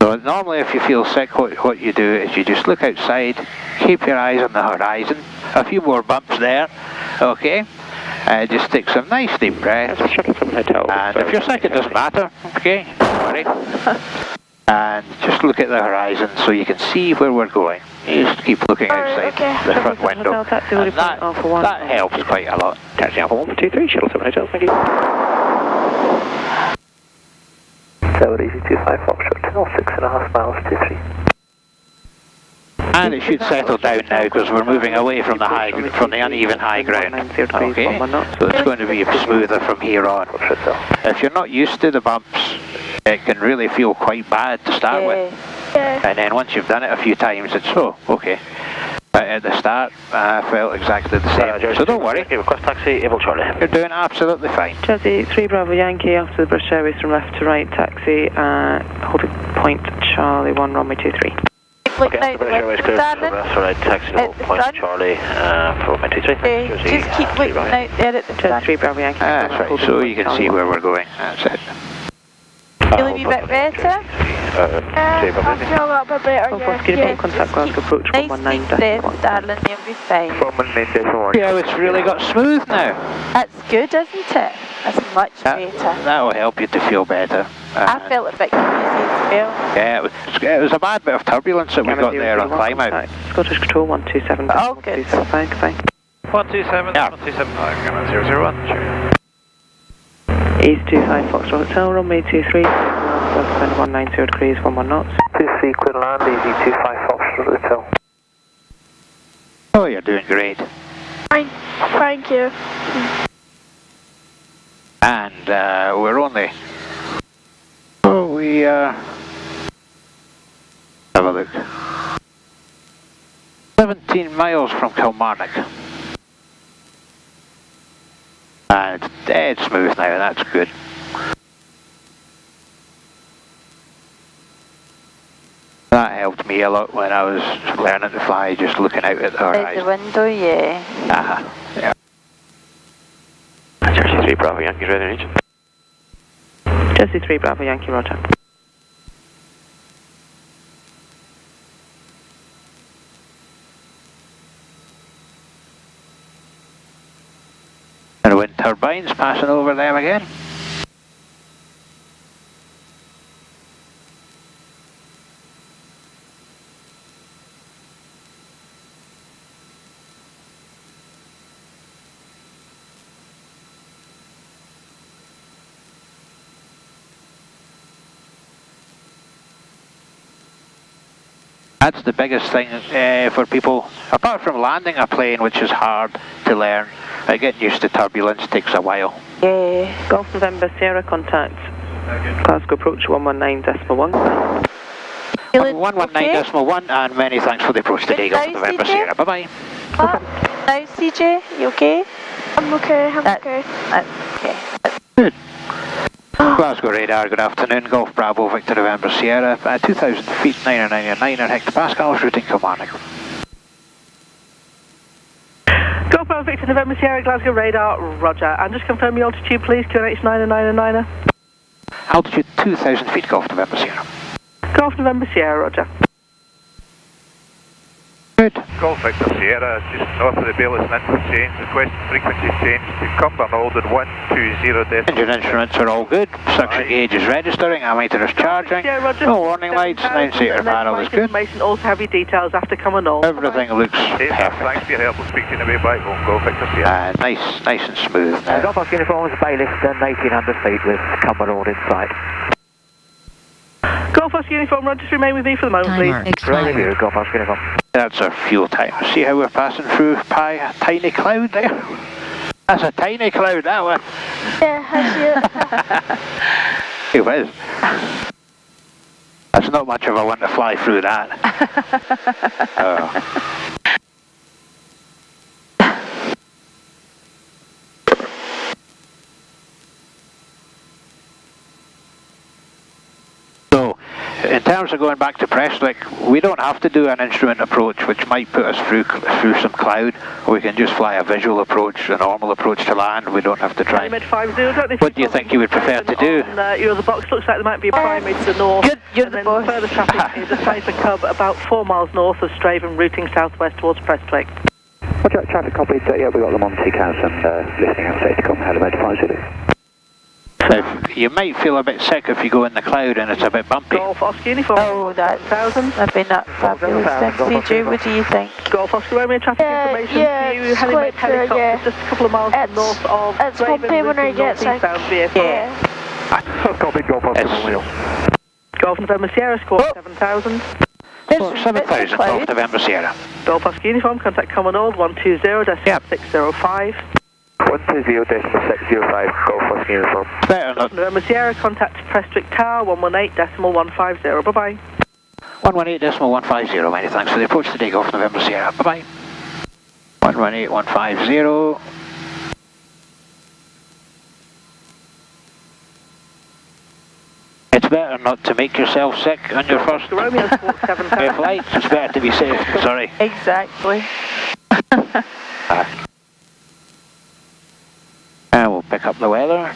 So normally if you feel sick, what you do is you just look outside, keep your eyes on the horizon, a few more bumps there, okay? Just take some nice deep breaths, and if you're sick it doesn't matter, okay? Don't worry. And just look at the horizon so you can see where we're going. You just keep looking outside the front window, and that helps quite a lot. Taxi Alpha 123, Shuttle 7 Hotel, thank you. 78025 Foxtrot, 6.5 miles, 23. And it should settle down now because we're moving away from the uneven high ground. Okay, so it's going to be smoother from here on. If you're not used to the bumps, it can really feel quite bad to start with. And then once you've done it a few times, it's okay. But at the start, I felt exactly the same. So don't worry. Request taxi, able Charlie. You're doing absolutely fine. Jersey 3 Bravo Yankee after the British Airways from left to right taxi, holding point Charlie 1 runway 23. Okay, the British Airways clear for left to right taxi, hold point Charlie for runway 23. Just keep looking out there at the front. 3 Bravo Yankee. That's right, so you can see where we're going. That's it. Feeling a bit better? I feel a little bit better, yeah. Contact Glasgow approach 119. Nice darling, you'll be fine. Yeah, it's really got smooth now. That's good, isn't it? That's much better. That will help you to feel better. I felt a bit confused as well. Yeah, it was a bad bit of turbulence that we got there on climb out. Scottish Control 127. Oh, good. 127, goodbye. 127, yeah. 175, Gamma 001, sure. East 25 Foxtrot Hotel, runway 23, land 190 degrees, 11 knots. 23, clear land, easy 25 Foxtrot Hotel. Oh, you're doing great. Fine, thank you. And we're only... Oh, we have a look. 17 miles from Kilmarnock. And it's dead smooth now, that's good. That helped me a lot when I was learning to fly, just looking out at the horizon. Out the window, yeah. Yeah. Jersey 3 Bravo Yankee, ready to reach. Jersey 3 Bravo Yankee, roger. turbines, passing over them again. That's the biggest thing for people, apart from landing a plane, which is hard to learn. Getting used to turbulence takes a while. Yeah. Golf November Sierra contact. Glasgow approach 119.1. 119.1, and many thanks for the approach today, Golf November Sierra. Bye bye. Now, CJ, you okay? I'm okay, I'm okay. Okay. Good. Glasgow radar, good afternoon. Golf Bravo Victor November Sierra, 2,000 feet, 999 hectopascals, routing Kilmarnock. Golf Bravo Victor November Sierra, Glasgow radar, roger. And just confirm your altitude, please, QNH 999er. Altitude 2,000 feet, Golf November Sierra. Golf November Sierra, roger. Good. Golf Victor Sierra, just north of the Bayless interchange, request frequency change to Cumbernauld at 120. Engine instruments are all good, suction gauge is registering, ammeter is charging, no warning lights, 9-seater panel is good. Information, also have your details after Cumbernauld. Everything looks perfect. Thanks for your help, we'll speak to you in a way back, Golf Victor Sierra. Nice and smooth now. Golf Oscar uniforms, Bailiff, 1,800 feet with Cumbernauld in sight. Golf Oscar uniform, roger, just remain with me for the moment, please. Right here, Golf Oscar uniform. That's our fuel time. See how we're passing through a tiny cloud there? That's a tiny cloud, that one. Yeah, I see it. It was. That's not much of a one to fly through that. Oh. In terms of going back to Prestwick, we don't have to do an instrument approach, which might put us through some cloud, or we can just fly a visual approach, a normal approach to land. We don't have to try. What do you think you would prefer to do? The box looks like there might be a primary to the north. You're the boss. Further traffic is a Cypher Cub about 4 miles north of Straven, routing southwest towards Prestwick. Roger, traffic copied. Yeah, we've got them on TCAS and listening and safety com, elevator 50. So you might feel a bit sick if you go in the cloud and it's a bit bumpy. Golf Oscar uniform. Oh, that's been that fabulous. CJ, what do you think? Golf Oscar Romeo, traffic information. Yeah, you helicopter yeah. just a couple of miles north of It's bumpy when I get sick. Yeah. Copy, Golf Oscar Romeo. Golf November Sierra, score 7,000. 7,000, Golf November Sierra. Golf Oscar uniform, contact Cumbernauld 120.605. 120.605, Golf Oscar uniform. Better not. November Sierra, contact Prestwick Tower 118.150. Bye bye. 118.150. Many thanks for the approach today, Golf November Sierra. Bye bye. 118.150. It's better not to make yourself sick on your first flight. It's better to be safe. Sorry. Exactly. And we'll pick up the weather.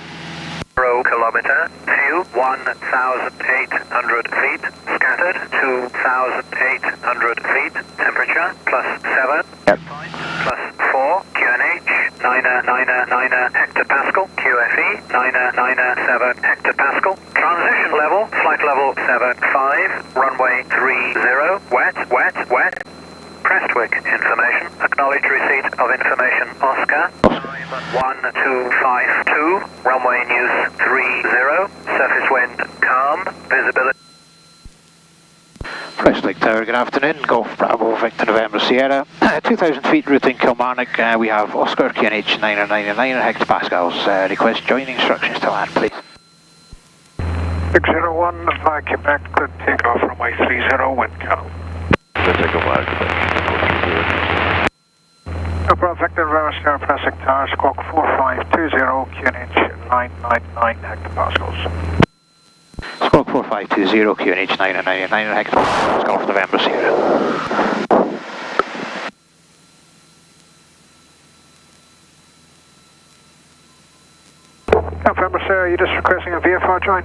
0 kilometer, view 1,800 feet, scattered 2,800 feet, temperature +7, yep. +4, QNH 999 hectopascal, QFE 997 hectopascal, transition level, flight level 75, runway 30, wet, Prestwick information, acknowledge receipt of information, Oscar, 1252, runway news 30, surface wind calm, visibility. Prestwick Tower, good afternoon, Golf Bravo Victor November Sierra, 2,000 feet routing Kilmarnock, we have Oscar QNH 999 hectopascals, request joining instructions to land please. 601, Quebec, good take off runway 30, wind calm. Good take off, Bravo Victor November Sierra, Prestwick Tower, squawk 4520, QNH 999 hectopascals. Squawk 4520, QNH 999 hectopascals, Golf November Sierra. November Sierra, you just requesting a VFR join?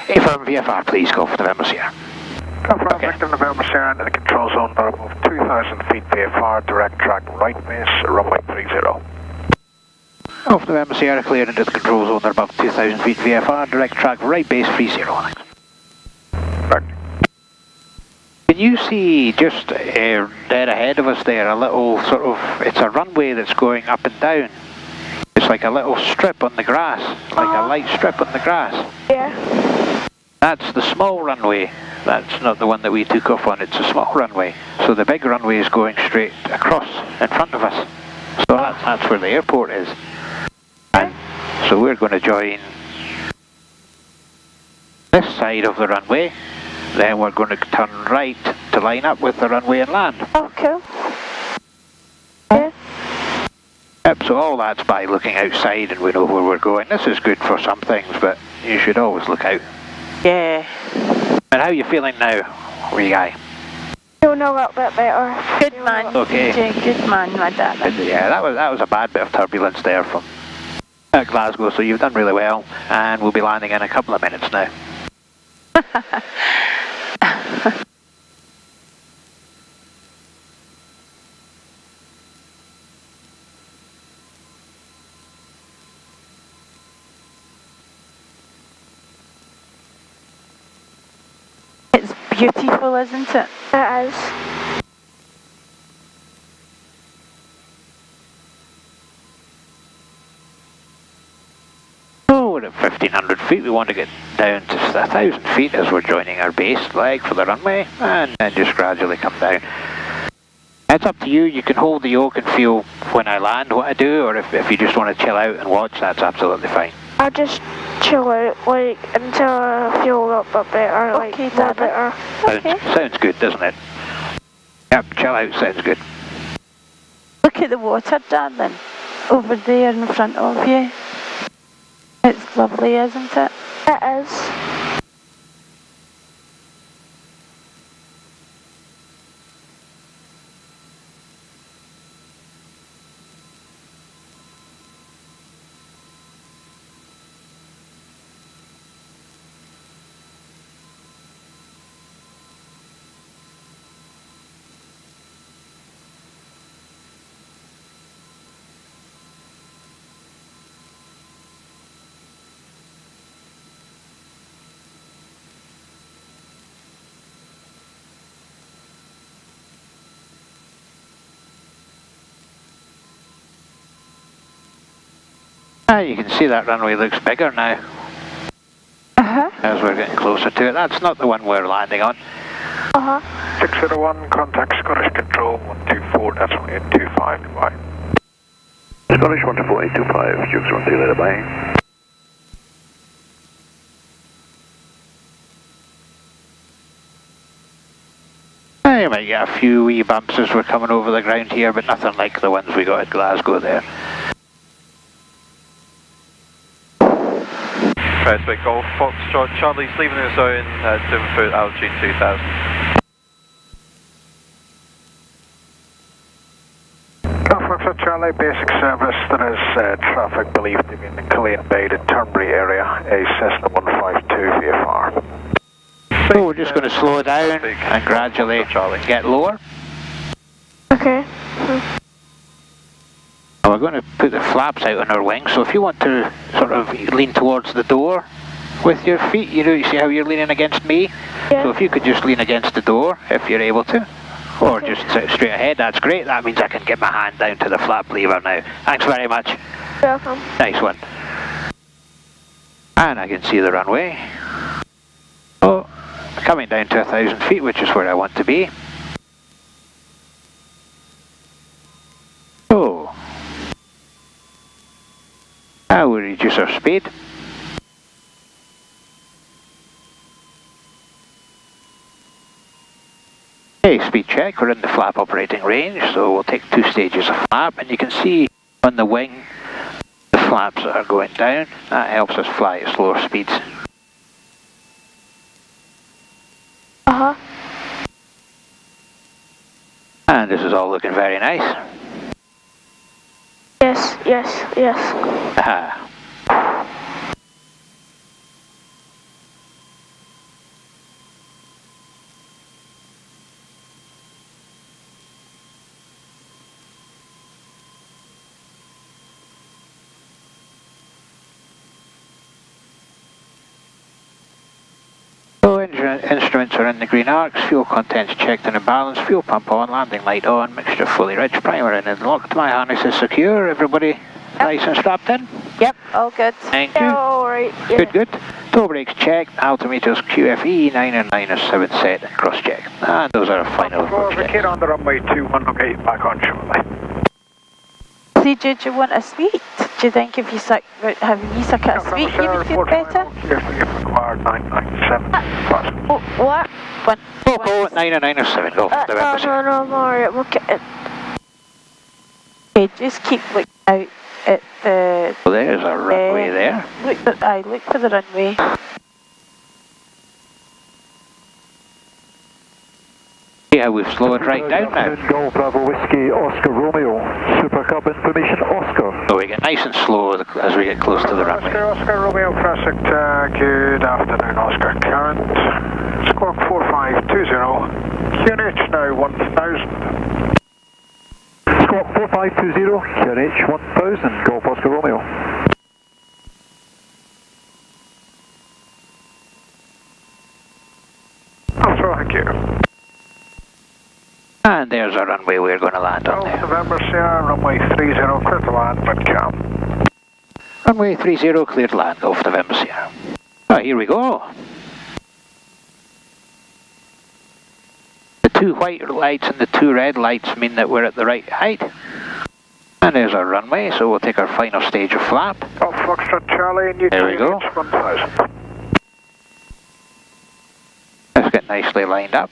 Affirm VFR please, Golf November Sierra. Confirm Victor November Sierra into the control zone, not above 2,000 feet VFR, direct track right base, runway 30. Off November Sierra, clear into the control zone, they're above 2,000 feet VFR, direct track, right base, 30, thanks. Back. Can you see just dead ahead of us there, a little sort of, it's a runway that's going up and down. It's like a little strip on the grass, like a light strip on the grass. Yeah. That's the small runway. That's not the one that we took off on, it's a small runway. So the big runway is going straight across in front of us. So that's where the airport is. And so we're going to join this side of the runway, then we're going to turn right to line up with the runway and land. Oh, cool. Yeah. Yep, so all that's by looking outside and we know where we're going. This is good for some things, but you should always look out. Yeah. And how are you feeling now, wee guy? Feeling a little bit better. Good man. Okay. Good man like that. Yeah, that was a bad bit of turbulence there from Glasgow, so you've done really well, and we'll be landing in a couple of minutes now. It's beautiful, isn't it? It is. Oh, we're at 1,500 feet. We want to get down to 1,000 feet as we're joining our base leg for the runway, and then just gradually come down. It's up to you. You can hold the yoke and feel when I land what I do, or if you just want to chill out and watch, that's absolutely fine. I'll just chill out, like, until I feel a little bit better, like, Okay, more Dada. better. Sounds good, doesn't it? Yep, chill out sounds good. Look at the water, darling. Over there in front of you. It's lovely, isn't it? It is. You can see that runway looks bigger now. As we're getting closer to it. That's not the one we're landing on. 601, contact Scottish Control 124, decimal 825, goodbye. Scottish 124, 825, Jukes 13, later, bye. You might get a few wee bumps as we're coming over the ground here, but nothing like the ones we got at Glasgow there. Pacific Golf Foxtrot, Charlie's leaving the zone at 7 foot altitude 2000. Golf Foxtrot Charlie, basic service. There is traffic believed to be in the Killeen Bay to Turnberry area, a Cessna 152 VFR. So we're just going to slow down and gradually get lower. Okay. We're going to put the flaps out on our wings, so if you want to sort of lean towards the door with your feet, you see how you're leaning against me? Yeah. So if you could just lean against the door, if you're able to, or just sit straight ahead, that's great. That means I can get my hand down to the flap lever now. Thanks very much. Welcome. Nice one. And I can see the runway. Oh, coming down to 1,000 feet, which is where I want to be. Oh. Now we'll reduce our speed. Okay, speed check, we're in the flap operating range, so we'll take 2 stages of flap, and you can see on the wing the flaps are going down. That helps us fly at slower speeds. And this is all looking very nice. Yes, yes, yes. Aha. instruments are in the green arcs, fuel contents checked and in balance, fuel pump on, landing light on, mixture fully rich, primer in and locked, my harness is secure, everybody nice and strapped in? Yep, all good. Thank you. Alright, yeah. Good, good. Tow brakes checked, altimeters QFE 9 and 9 are 7 set and cross checked. And those are our final approach checks. Get on the runway 21, I'll get you back on shortly. See, do you want a sweet? Do you think if you suck, have you suck at a sweet, you would feel better? Required 997. What? Go at 9 and 9 or 7, go. No, I'm alright, we'll get it. Okay, just keep looking out at the... Well, there's a runway there. Look for the runway. See how we've slowed right down now. Golf Bravo Whiskey Oscar Romeo. Super Cub information Oscar. So we get nice and slow as we get close to the runway. Oscar Romeo Classic, good afternoon Oscar. Current squawk 4520. QNH now 1000. Squawk 4520, QNH 1000, Golf Oscar Romeo. Thank you. And there's our runway we're going to land on there. November Sierra, runway 30, clear to land, wind calm. Runway 30, clear to land, off November Sierra. Oh, here we go. The two white lights and the two red lights mean that we're at the right height. And there's our runway, so we'll take our final stage of flap. Golf Foxtrot Charlie, and you there we go. 1000. Let's get nicely lined up.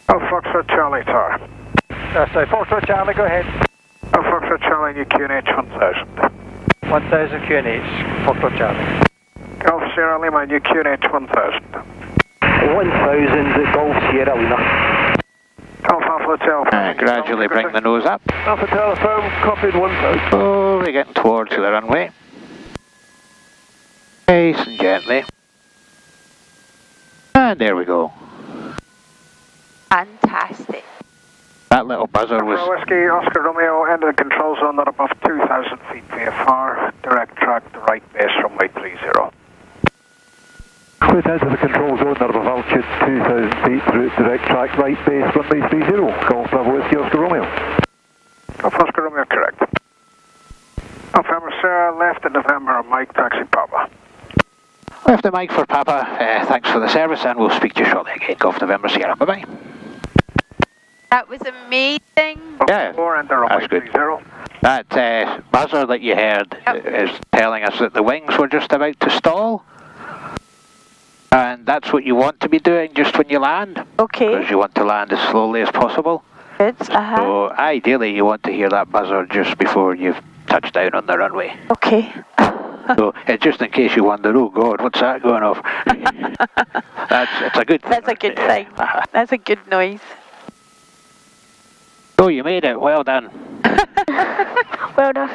Golf Foxtrot Charlie, Tower. So Foxtrot Charlie, go ahead. Golf Foxtrot Charlie, and you QNH 1000. 1000 QNH, Foxtrot Charlie. Golf Sierra Lima, and you QNH 1000. 1000 Golf Sierra Lima. Golf Alpha Hotel. Gradually bring the nose up. Alpha telephone, copied 1000. Slowly getting towards the runway. Nice and gently. And there we go. Fantastic. That little buzzer was... Whiskey, Oscar Romeo, end of the control zone at above 2,000 feet VFR. Direct track to right base, runway 30. Clear down to the control zone at above altitude 2,000 feet, route direct track, right base, runway 30. Golf Bravo Whiskey, Oscar Romeo. Golf Oscar Romeo, correct. November Sierra, left in November, Mike, taxi Papa. Left the mic for Papa. Thanks for the service, and we'll speak to you shortly again. Golf November Sierra. Bye-bye. That was amazing. Yeah, that's good. That buzzer that you heard is telling us that the wings were just about to stall. And that's what you want to be doing just when you land. Okay. Because you want to land as slowly as possible. Good, So ideally you want to hear that buzzer just before you've touched down on the runway. Okay. So it's just in case you wonder, oh God, what's that going off? It's a good thing. That's a good thing. That's a good noise. Oh, you made it. Well done. Well done.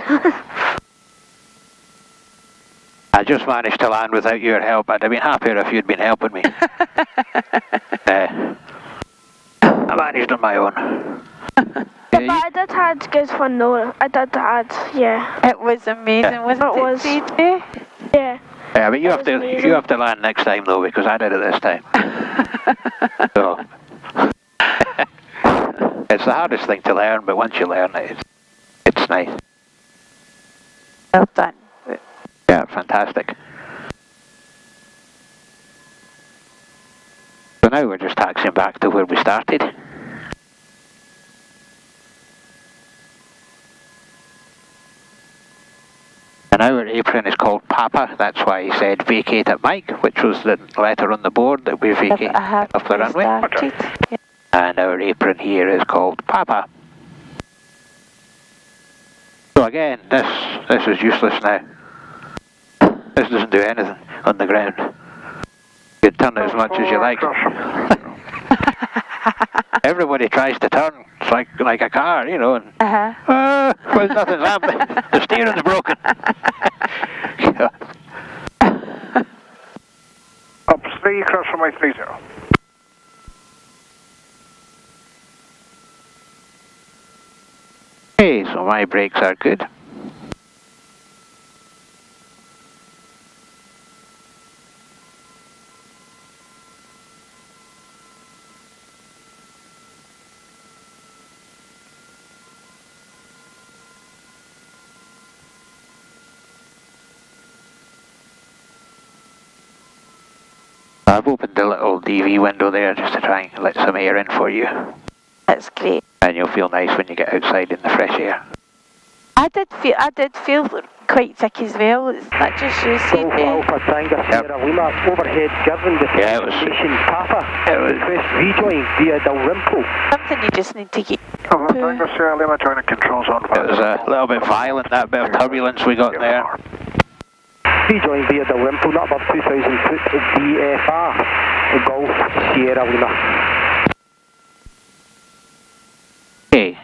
I just managed to land without your help. I'd have been happier if you'd been helping me. I managed on my own. But I did had good fun though. I did had, yeah. It was amazing, wasn't it, CJ? Yeah. Yeah, but you have to land next time though, because I did it this time. So it's the hardest thing to learn, but once you learn it, it's nice. Well done. Yeah, fantastic. So now we're just taxiing back to where we started. And our apron is called Papa, that's why he said vacate at Mike, which was the letter on the board that we vacated off the runway. Yeah. And our apron here is called Papa. So again, this is useless now. This doesn't do anything on the ground. You can turn it as much as you like. Everybody tries to turn. It's like a car, you know. And, well, nothing's happening. The steering's broken. Up 3, cross runway 30. Okay, so my brakes are good. I've opened the little DV window there just to try and let some air in for you. That's great. And you'll feel nice when you get outside in the fresh air. I did feel quite thick as well. Is that just you, CJ? Alpha Tango Sierra Lima, overhead given destination Papa. Request rejoin via Dalrymple. Something you just need to get. Alpha Tango Sierra Lima, joining controls on. It was a little bit violent, that bit of turbulence we got there. Rejoin via Dalrymple, not above 2,000 foot DFR, Golf Sierra Lima. Okay,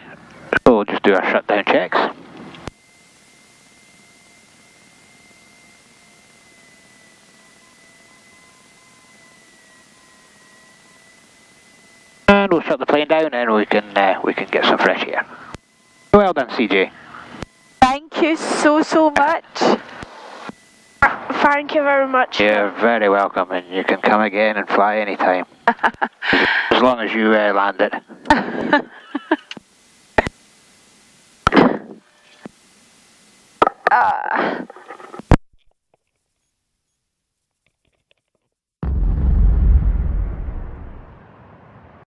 so we'll just do our shutdown checks. And we'll shut the plane down and we can get some fresh air. Well done, CJ. Thank you so much. Thank you very much. You're very welcome, and you can come again and fly anytime. As long as you land it.